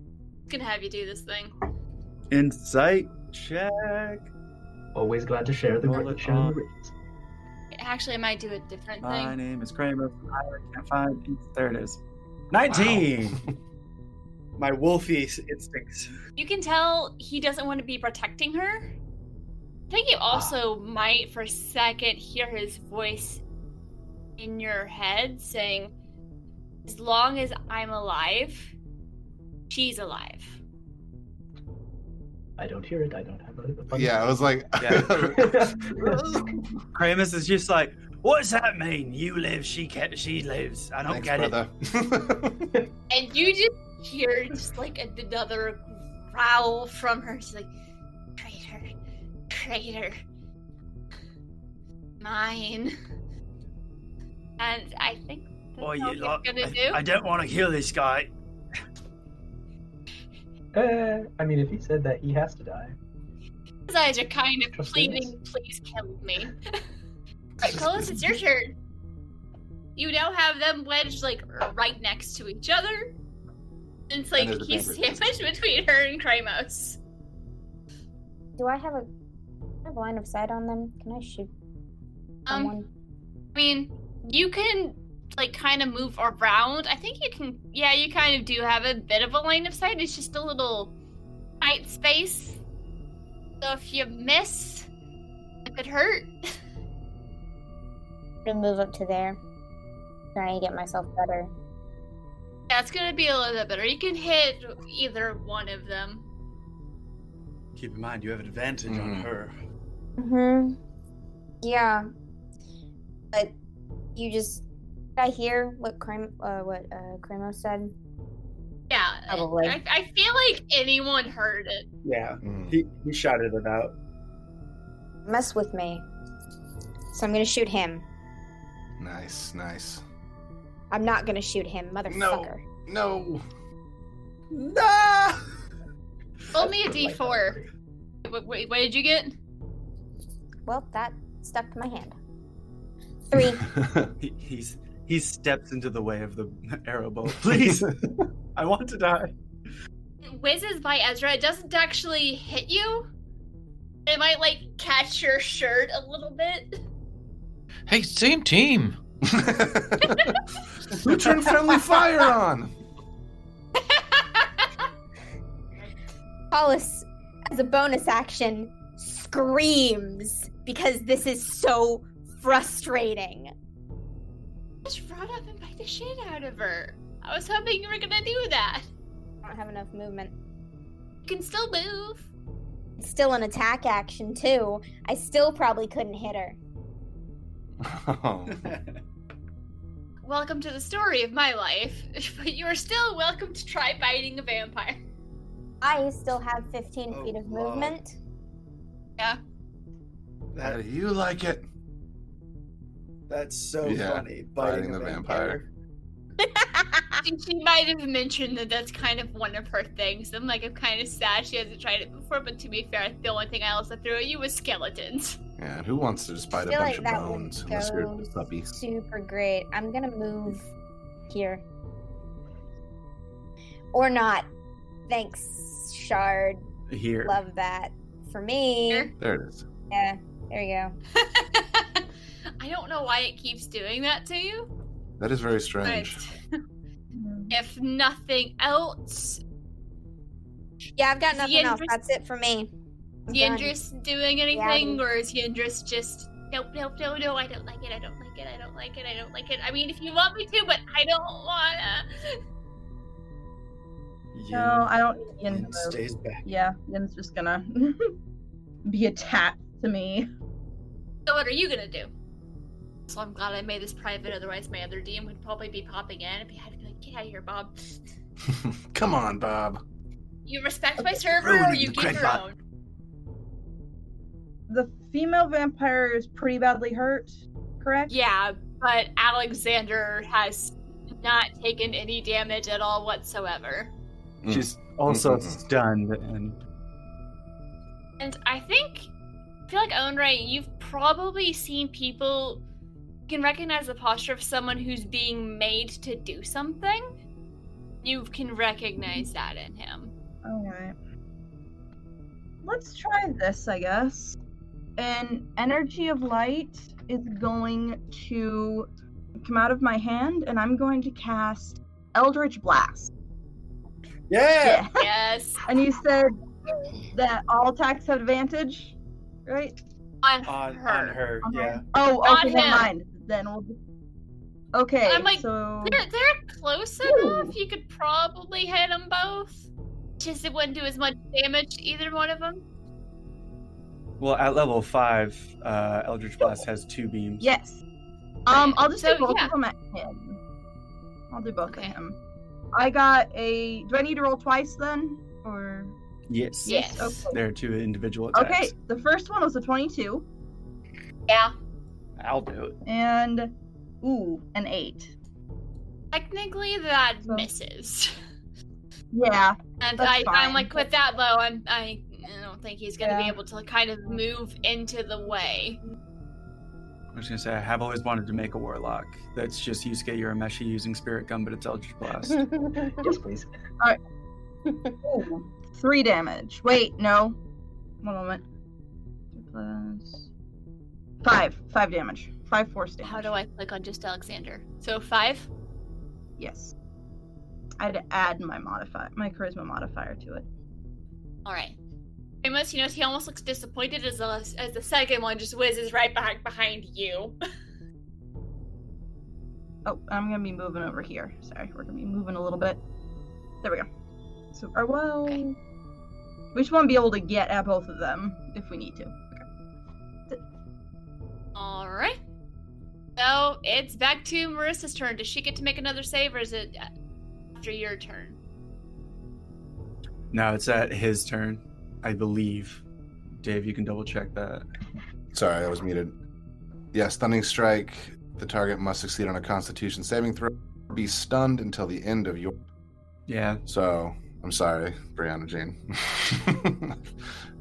I'm gonna have you do this thing. Insight check. Always glad to share the riches. Actually, I might do a different My thing. name is Kramer. I can't find it. There it is. 19! Wow. My wolfy instincts. You can tell he doesn't want to be protecting her. I think you also might, for a second, hear his voice in your head saying, as long as I'm alive, she's alive. I don't hear it. I don't have a fun. Yeah, I was like, Kramus is just like, what does that mean? You live, she lives. I don't Thanks, get brother. it. And you just hear just like another growl from her. She's like, traitor, mine. And I think that's all he's gonna do. I don't want to kill this guy. I mean, if he said that, he has to die. His eyes are kind of Trust pleading, please kill me. Alright, Colas, it's your turn. You now have them wedged, like, right next to each other. And it's like And there's a he's favorite. sandwiched between her and Kramos. Do I have a line of sight on them? Can I shoot someone? I mean, you can, like, kind of move around. I think you can, yeah, you kind of do have a bit of a line of sight. It's just a little tight space. So if you miss, it could hurt. I'm gonna move up to there. Trying to get myself better. Yeah, it's gonna be a little bit better. You can hit either one of them. Keep in mind, you have an advantage on her. Mm-hmm. Yeah. But you just... Did I hear what Kramos said? Yeah, Probably. I feel like anyone heard it. Yeah, he shouted it out. Mess with me. So I'm gonna shoot him. Nice. I'm not gonna shoot him, motherfucker. No. Nah! Roll me a d4. Wait, what did you get? Well, that stuck to my hand. 3. He steps into the way of the arrow bolt. Please, I want to die. It whizzes by Ezra. It doesn't actually hit you. It might, like, catch your shirt a little bit. Hey, same team. Who turned friendly fire on? Hollis, as a bonus action, screams because this is so frustrating. Just run up and bite the shit out of her. I was hoping you were gonna do that. I don't have enough movement. You can still move. It's still an attack action, too. I still probably couldn't hit her. Oh. Welcome to the story of my life. But you are still welcome to try biting a vampire. I still have 15 feet of movement. Yeah. How do you like it? That's so funny. Biting the vampire. She might have mentioned that that's kind of one of her things. I'm kind of sad she hasn't tried it before, but to be fair, the only thing I also threw at you was skeletons. Yeah, who wants to just bite a feel bunch like of that would bones unless you're go a puppy? Super great. I'm gonna move here. Or not. Thanks, Shard. Here. Love that. For me. Here? There it is. Yeah, there you go. I don't know why it keeps doing that to you. That is very strange. But if nothing else, Yeah, I've got nothing else. Yindris- That's it for me. is Yindris doing anything, Yeah. or is Yindris just nope, I don't like it. I mean, if you want me to, but I don't wanna. No, I don't need Yin to Yin move. stays back. Yeah, Yin's just gonna be attached to me. So what are you gonna do? So I'm glad I made this private, otherwise my other DM would probably be popping in and had to be like, get out of here, Bob. Come on, Bob. You respect my server, or ruining you the get great your Bob. own. The female vampire is pretty badly hurt. correct? Yeah, but Alexander has not taken any damage at all whatsoever. She's also stunned, and I feel like Owenray, you've probably seen people. You can recognize the posture of someone who's being made to do something. You can recognize that in him. Alright. Let's try this, I guess. An energy of light is going to come out of my hand, and I'm going to cast Eldritch Blast. Yeah! Yes. And you said that all attacks have advantage, right? On her, yeah. Oh, On okay, never him. mind. Then we'll... Okay, I'm like, so... they're close enough. You could probably hit them both. Just it wouldn't do as much damage to either one of them. Well, at level 5, Eldritch Blast has 2 beams. Yes. I'll just So, do both yeah. of them at him. I'll do both at him. I got a... Do I need to roll twice then? Or... Yes. Yes. Okay. There are 2 individual attacks. Okay, the first one was a 22. Yeah. I'll do it. And... Ooh, an 8. Technically, that So- misses. Yeah. And That's I'm fine. like, with that low, I don't think he's gonna be Yeah. able to kind of move into the way. I was gonna say, I have always wanted to make a warlock. That's just Yusuke Urameshi using Spirit Gun, but it's Eldritch Blast. Yes, please. Ooh, 3 damage. Wait, no. One moment. 2 plus... 5. 5 damage. 5 force damage. How do I click on just Alexander? So 5? Yes. I had to add my charisma modifier to it. Alright. Amos, you know, he almost looks disappointed as the second one just whizzes right back behind you. Oh, I'm gonna be moving over here. Sorry, we're gonna be moving a little bit. There we go. So, well, Okay. we just want to be able to get at both of them if we need to. Okay. Alright. So, it's back to Marissa's turn. Does she get to make another save, or is it after your turn? No, it's at his turn, I believe. Dave, you can double check that. Sorry, I was muted. Yeah, stunning strike. The target must succeed on a Constitution saving throw. Be stunned until the end of your. Yeah. So, I'm sorry, Brianna Jane.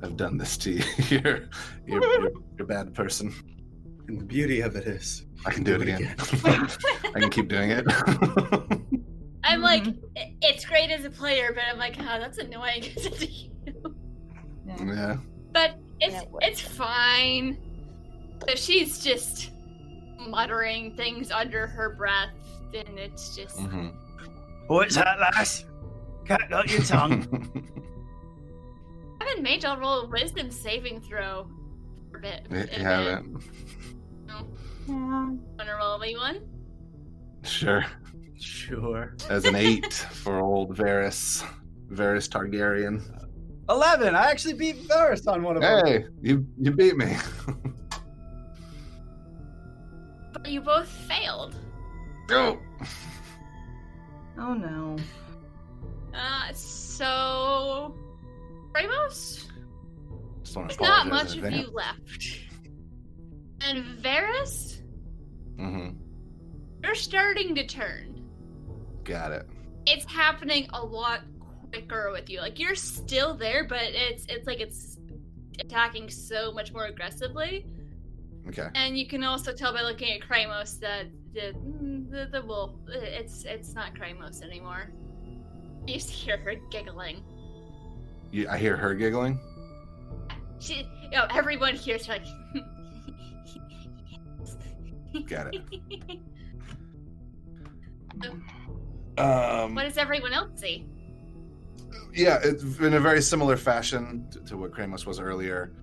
I've done this to you. You're a bad person. And the beauty of it is, I can do it again. I can keep doing it. I'm like, it's great as a player, but I'm like, oh, that's annoying. Yeah. But it's fine. So she's just muttering things under her breath, and it's just... Mm-hmm. What's that, lass? Cat got your tongue. I haven't made y'all roll a wisdom saving throw for a bit. You haven't. No. Yeah. Wanna roll me one? Sure. Sure. As an 8 for old Varys Targaryen. 11! I actually beat Varys on one of them. Hey, you beat me. But you both failed. Go. Oh no. So... Ramos? Just want to There's not apologize much in of you advance. left. And Varys, Mm-hmm. you're starting to turn. Got it. It's happening a lot quicker with you. Like, you're still there, but it's like it's attacking so much more aggressively. Okay. And you can also tell by looking at Kramos that the wolf, it's not Kramos anymore. You just hear her giggling. I hear her giggling. She, everyone hears her like. Got it. What does everyone else see? Yeah, it's in a very similar fashion to what Kramos was earlier.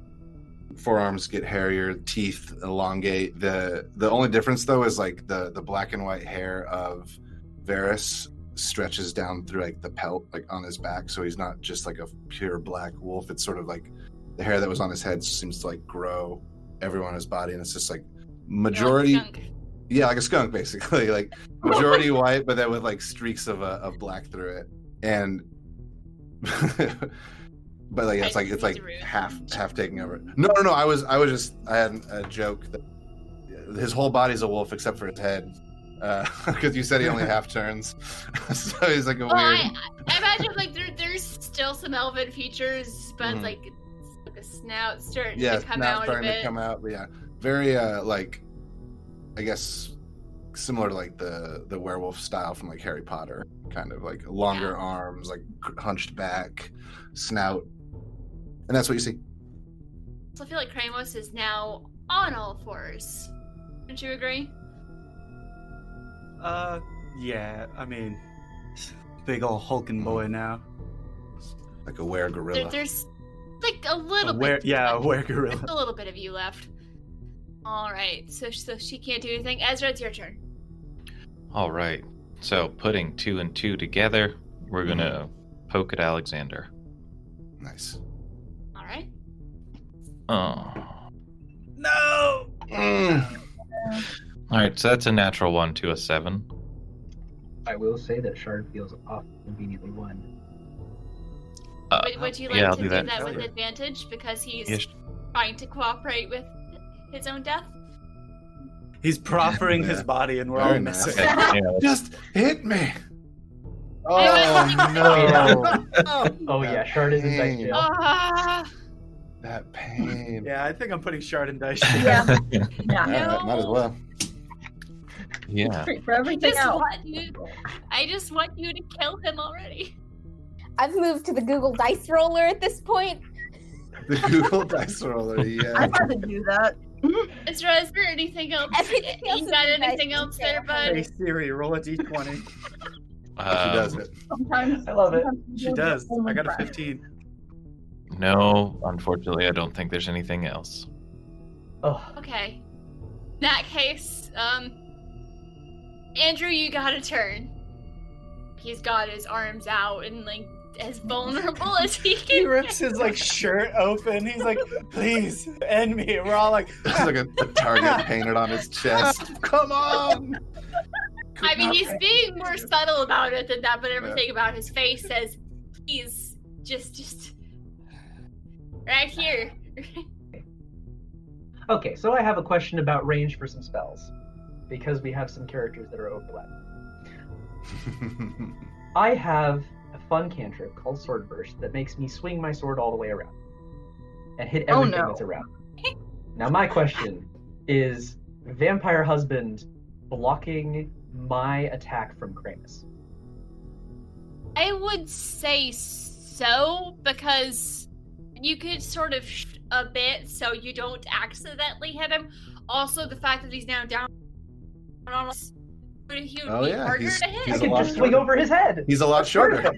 Forearms get hairier, teeth elongate. The only difference though is like the black and white hair of Varys stretches down through like the pelt, like on his back, so he's not just like a pure black wolf. It's sort of like the hair that was on his head seems to like grow everywhere on his body, and it's just like majority, like a skunk basically, like majority white, but then with like streaks of black through it, and but like it's like half taking over. No. I had a joke that his whole body's a wolf except for his head. Because you said he only half turns. So he's like a weird... I imagine like there's still some elven features, but it's like a snout starting to come out a bit. But yeah. Very like, I guess similar to like the werewolf style from like Harry Potter, kind of like longer arms, like hunched back, snout, and that's what you see. So I feel like Kramos is now on all fours. Don't you agree? Yeah. I mean, big old hulking boy now. Like a were-gorilla. There's like a little bit. Yeah, a were-gorilla. There's a little bit of you left. All right. So she can't do anything. Ezra, it's your turn. All right. So putting 2 and 2 together, we're gonna poke at Alexander. Nice. All right. Oh. No. All right. So that's a natural 1 to a 7. I will say that Shard feels off conveniently 1. Would you like I'll to do do that. that with advantage because he's Yes. trying to cooperate with his own death? He's proffering his body, and we're all Very missing. nice. Yeah. Just hit me. Oh, no. Oh yeah, Shard is in dice jail. That pain. Yeah, I think I'm putting Shard in dice. Yeah. Yeah, might as well. Yeah. For everything else. I just want you to kill him already. I've moved to the Google Dice Roller at this point. The Google Dice Roller, yeah. I'd rather do that. Ezra, is there anything else? Everything else You is got in anything dice else jail. there, bud? Hey Siri, roll a d20. She does it. Sometimes I love it. She does. I got a 15. No, unfortunately, I don't think there's anything else. Oh, Okay. In that case, Andrew, you got a turn. He's got his arms out and like as vulnerable as he He can. rips his like shirt open. He's like, "Please end me." And we're all like, There's like a target painted on his chest. Come on! I mean, he's being more subtle about it than that, but everything about his face says he's just right here. okay, so I have a question about range for some spells, because we have some characters that are overlapping. I have a fun cantrip called Sword Burst that makes me swing my sword all the way around and hit everything that's around. Now my question is, Vampire Husband blocking my attack from Kramus? I would say so, because you could sort of a bit so you don't accidentally hit him. Also, the fact that he's now down on us, he would be harder to hit. I can just swing over his head. He's a lot shorter.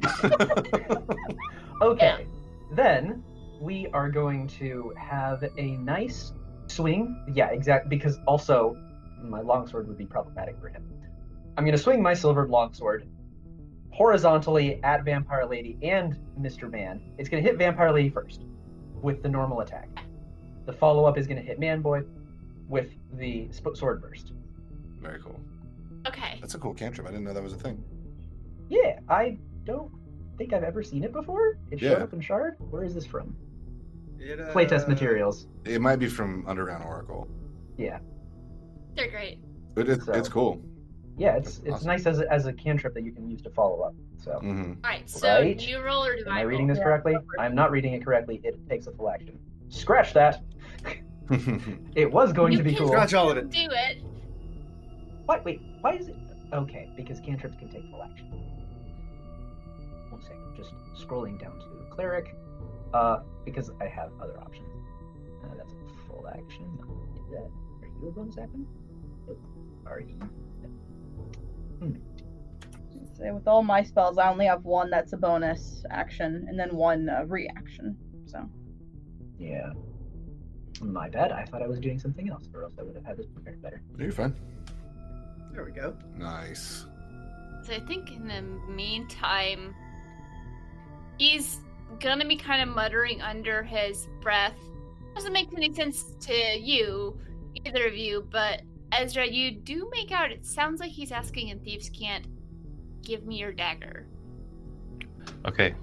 Okay, then we are going to have a nice swing. Yeah, exactly, because also my longsword would be problematic for him. I'm going to swing my silvered longsword horizontally at Vampire Lady and Mr. Man. It's going to hit Vampire Lady first with the normal attack. The follow-up is going to hit Man Boy with the Sword Burst. Very cool. Okay. That's a cool cantrip. I didn't know that was a thing. Yeah, I don't think I've ever seen it before. It showed up in Shard. Where is this from? Playtest materials. It might be from Underground Oracle. Yeah. They're great. But it's cool. Yeah, it's awesome. Nice as a cantrip that you can use to follow up. So. Alright, so do you roll or do Am I I roll? reading this correctly? I'm not reading it correctly. It takes a full action. Scratch that. It was going to be cool. Scratch all of it. Do it. What? Wait, why is it? Okay, because cantrips can take full action. 1 second, just scrolling down to the cleric, because I have other options. That's a full action. Do that. Are you a bonus action? Are you? Say with all my spells, I only have one that's a bonus action, and then one reaction. So. Yeah. My bad. I thought I was doing something else, or else I would have had this prepared better. You're fine. There we go. Nice. So I think in the meantime, he's gonna be kind of muttering under his breath. Doesn't make any sense to you, either of you, but Ezra, you do make out it sounds like he's asking in Thieves' Cant, give me your dagger. Okay.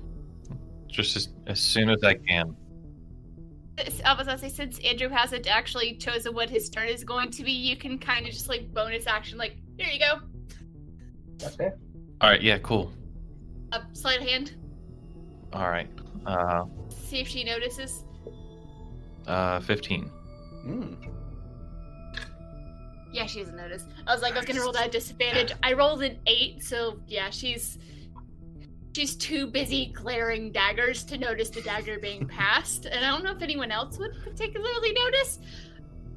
Just as soon as I can. I was gonna say, since Andrew hasn't actually chosen what his turn is going to be, you can kind of just like bonus action, like, here you go. That's fair. All right, yeah, cool. Sleight of hand. All right. See if she notices. 15. Yeah, she doesn't notice. I was like, I was gonna roll that disadvantage. I rolled an 8, so yeah, she's too busy glaring daggers to notice the dagger being passed. And I don't know if anyone else would particularly notice.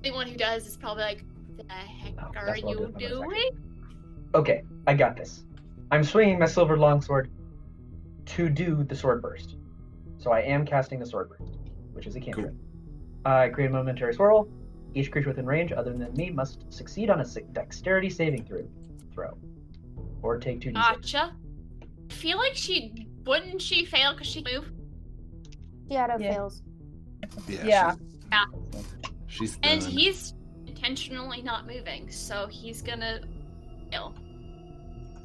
Anyone who does is probably like, "The heck are you doing?" Okay, I got this. I'm swinging my silver longsword to do the sword burst. So I am casting the sword burst, which is a cantrip. Cool. I create a momentary swirl. Each creature within range other than me must succeed on a dexterity saving throw. Or take 2d6. Gotcha. I feel like wouldn't she fail because she moved? She auto fails. Yeah. She's done. And he's intentionally not moving, so he's gonna fail.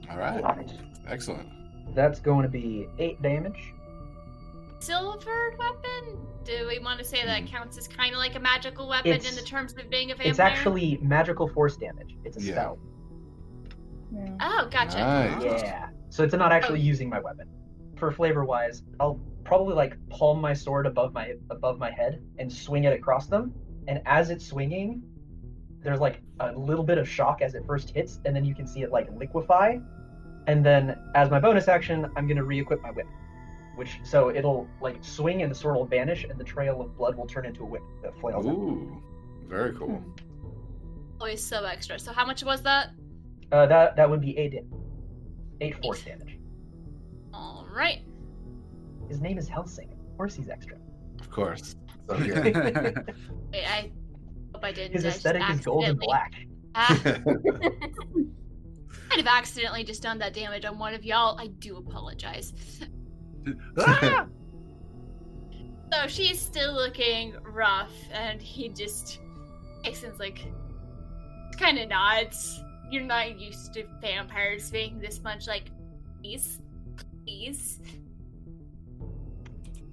All right. Excellent. That's going to be 8 damage. Silver weapon? Do we want to say that counts as kind of like a magical weapon in the terms of being a vampire? It's actually magical force damage. It's a spell. Oh, gotcha. Nice. Yeah. So it's not actually using my weapon. For flavor-wise, I'll probably like palm my sword above my head and swing it across them. And as it's swinging, there's like a little bit of shock as it first hits, and then you can see it like liquefy. And then as my bonus action, I'm gonna re-equip my whip. So it'll like swing and the sword will vanish and the trail of blood will turn into a whip that flails out. Ooh, very cool. Always so extra. So how much was that? That would be 8 force damage. All right. His name is Helsing. Of course he's extra. Of course. So good. Wait, I hope I didn't. His aesthetic is gold and black. I'd have accidentally just done that damage on one of y'all. I do apologize. So she's still looking rough, and he just Exon's like kind of nods. You're not used to vampires being this much like, please.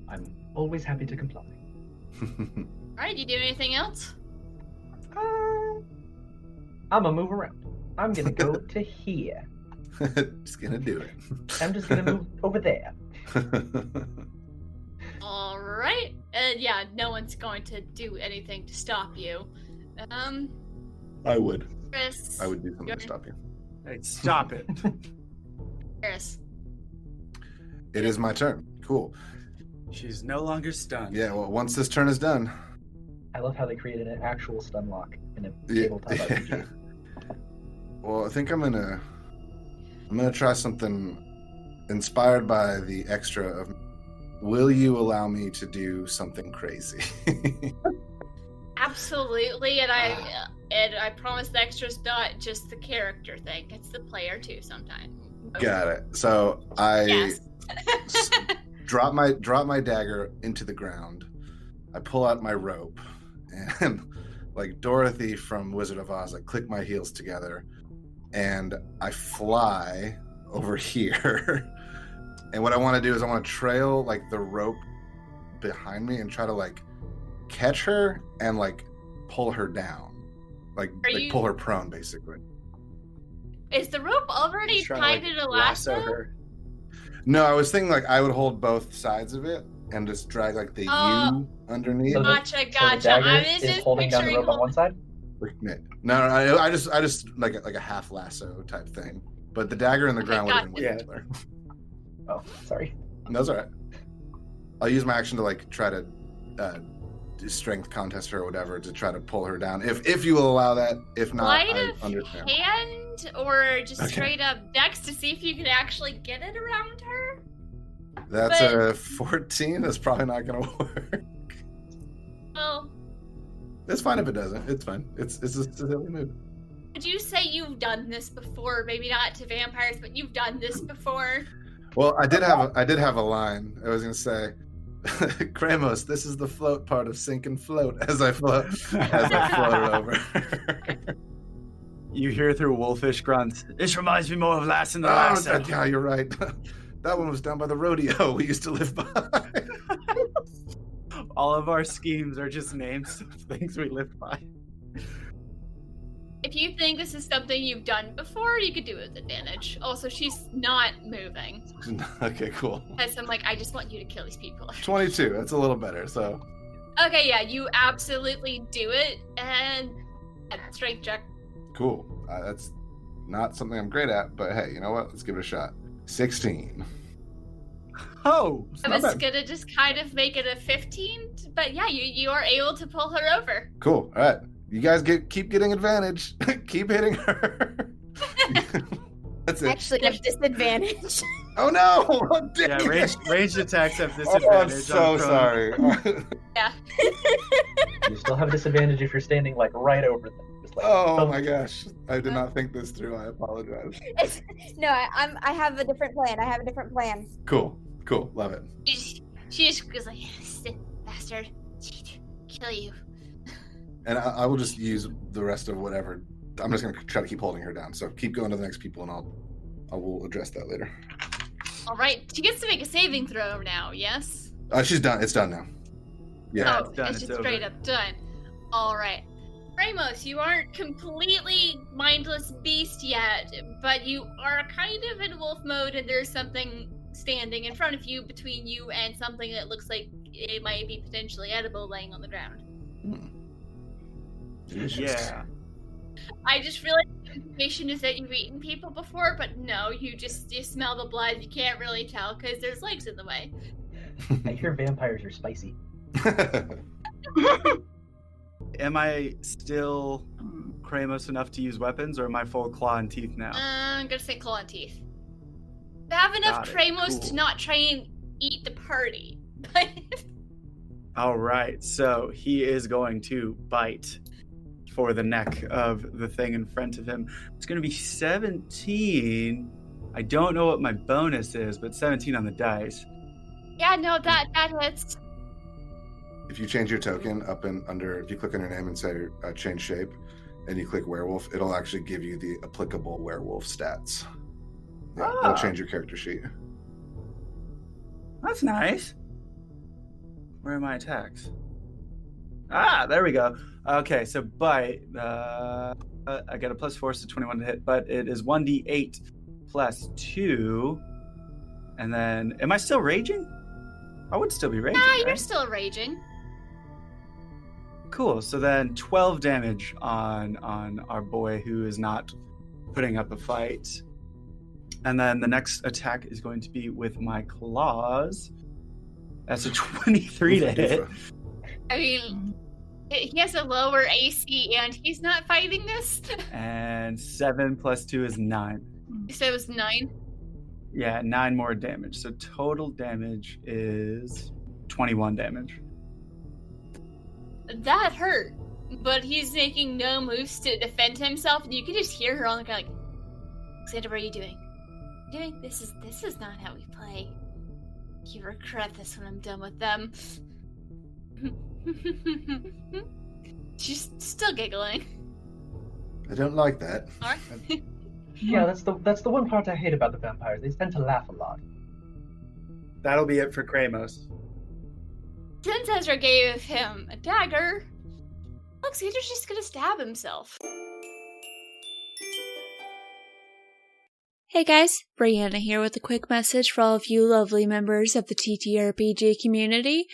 I'm always happy to comply. Alright, you do anything else? I'm gonna move around. I'm gonna go to here. Just gonna do it. I'm just gonna move over there. Alright. And yeah, no one's going to do anything to stop you. I would. Chris. I would do something to stop you. Hey, stop it. Chris. It is my turn. Cool. She's no longer stunned. Yeah, well, once this turn is done. I love how they created an actual stun lock in a tabletop RPG. Well, I think I'm gonna try something inspired by the extra of. Will you allow me to do something crazy? Absolutely, and I promise the extra's not just the character thing; it's the player too. Sometimes. Got it. So I Yes. drop my dagger into the ground. I pull out my rope, and like Dorothy from Wizard of Oz, I click my heels together, and I fly over here. And what I want to do is I want to trail like the rope behind me and try to like catch her and like pull her down, like pull her prone, basically. Is the rope already tied in a lasso? Her. No, I was thinking like I would hold both sides of it and just drag like the U underneath. So Gotcha. So the dagger is holding down the rope on one side? No, I just like a half lasso type thing. But the dagger in the ground would have been way cooler. Oh, sorry. No, that's all right. I'll use my action to like try to strength contest her or whatever to try to pull her down. If you will allow that. If not, Sleight I of understand. hand or just straight up dex to see if you can actually get it around her? That's a 14. That's probably not going to work. Well, it's fine if it doesn't. It's fine. It's a silly move. would you say you've done this before? Maybe not to vampires, but you've done this before? Well, I did have a line. I was going to say, Kramos, this is the float part of sink and float as I float over. You hear through wolfish grunts. This reminds me more of Last in the Last. Yeah, you're right. That one was down by the rodeo we used to live by. All of our schemes are just names of things we live by. If you think this is something you've done before, you could do it with advantage. Also, she's not moving. Okay, cool. Because I'm like, I just want you to kill these people. 22. That's a little better. So. Okay, yeah, you absolutely do it, and strength check. Cool. That's not something I'm great at, but hey, you know what? Let's give it a shot. 16. Oh, I was gonna just kind of make it a 15, but yeah, you are able to pull her over. Cool. All right. You guys keep getting advantage. Keep hitting her. That's it. Actually, have disadvantage. Oh no! Oh, yeah, ranged attacks have disadvantage. Oh, I'm so sorry. Yeah. You still have disadvantage if you're standing like right over them. Just like, oh my gosh! I did not think this through. I apologize. No, I have a different plan. Cool. Love it. She just goes like, bastard, kill you. And I will just use the rest of whatever. I'm just going to try to keep holding her down. So keep going to the next people, and I will address that later. All right, she gets to make a saving throw now. Yes. She's done. It's done now. Yeah. Oh, it's just straight up done. All right. Ramos, you aren't completely mindless beast yet, but you are kind of in wolf mode, and there's something standing in front of you between you and something that looks like it might be potentially edible laying on the ground. Yeah. I just realized the implication is that you've eaten people before, but no, you smell the blood. You can't really tell because there's legs in the way. I hear vampires are spicy. Am I still Kramos enough to use weapons, or am I full claw and teeth now? I'm gonna say claw and teeth. I have enough Kramos to not try and eat the party. All right, so he is going to bite for the neck of the thing in front of him. It's going to be 17. I don't know what my bonus is, but 17 on the dice. Yeah, no, that hits. If you change your token up and under, if you click on your name and say change shape, and you click werewolf, it'll actually give you the applicable werewolf stats. Yeah, it'll change your character sheet. That's nice. Where are my attacks? There we go. Okay, so bite. I get a +4, so 21 to hit, but it is 1d8 plus 2. And then, am I still raging? I would still be raging. Nah, you're right? still raging. Cool. So then 12 damage on our boy who is not putting up a fight. And then the next attack is going to be with my claws. That's a 23 to hit. I mean, he has a lower AC and he's not fighting this. And 7 plus 2 is 9. So it was 9? Yeah, 9 more damage. So total damage is 21 damage. That hurt. But he's making no moves to defend himself, and you can just hear her on the ground like, Xander, what are you doing? This is not how we play. You regret this when I'm done with them. She's still giggling. I don't like that. Yeah, that's the one part I hate about the vampires. They tend to laugh a lot. That'll be it for Kramos. Since Ezra gave him a dagger, looks Xander's just gonna stab himself. Hey guys, Brianna here with a quick message for all of you lovely members of the TTRPG community.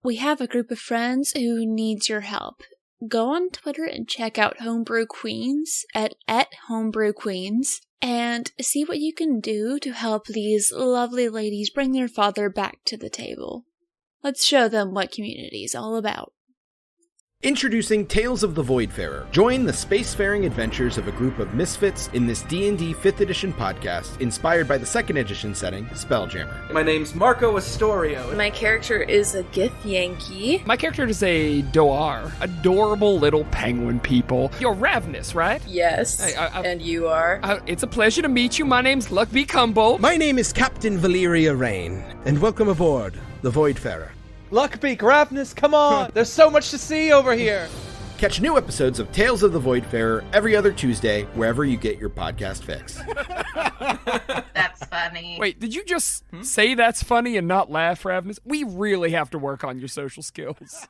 We have a group of friends who needs your help. Go on Twitter and check out Homebrew Queens at Homebrew Queens and see what you can do to help these lovely ladies bring their father back to the table. Let's show them what community is all about. Introducing Tales of the Voidfarer. Join the spacefaring adventures of a group of misfits in this D&D 5th edition podcast inspired by the 2nd edition setting, Spelljammer. My name's Marco Astorio. My character is a Githyanki. My character is a Doar. Adorable little penguin people. You're Ravenous, right? Yes, and you are? It's a pleasure to meet you. My name's Luckbeak Cumbo. My name is Captain Valeria Rain, and welcome aboard the Voidfarer. Luckbeak, Ravenous, come on! There's so much to see over here! Catch new episodes of Tales of the Voidfarer every other Tuesday, wherever you get your podcast fix. That's funny. Wait, did you just say that's funny and not laugh, Ravnus? We really have to work on your social skills.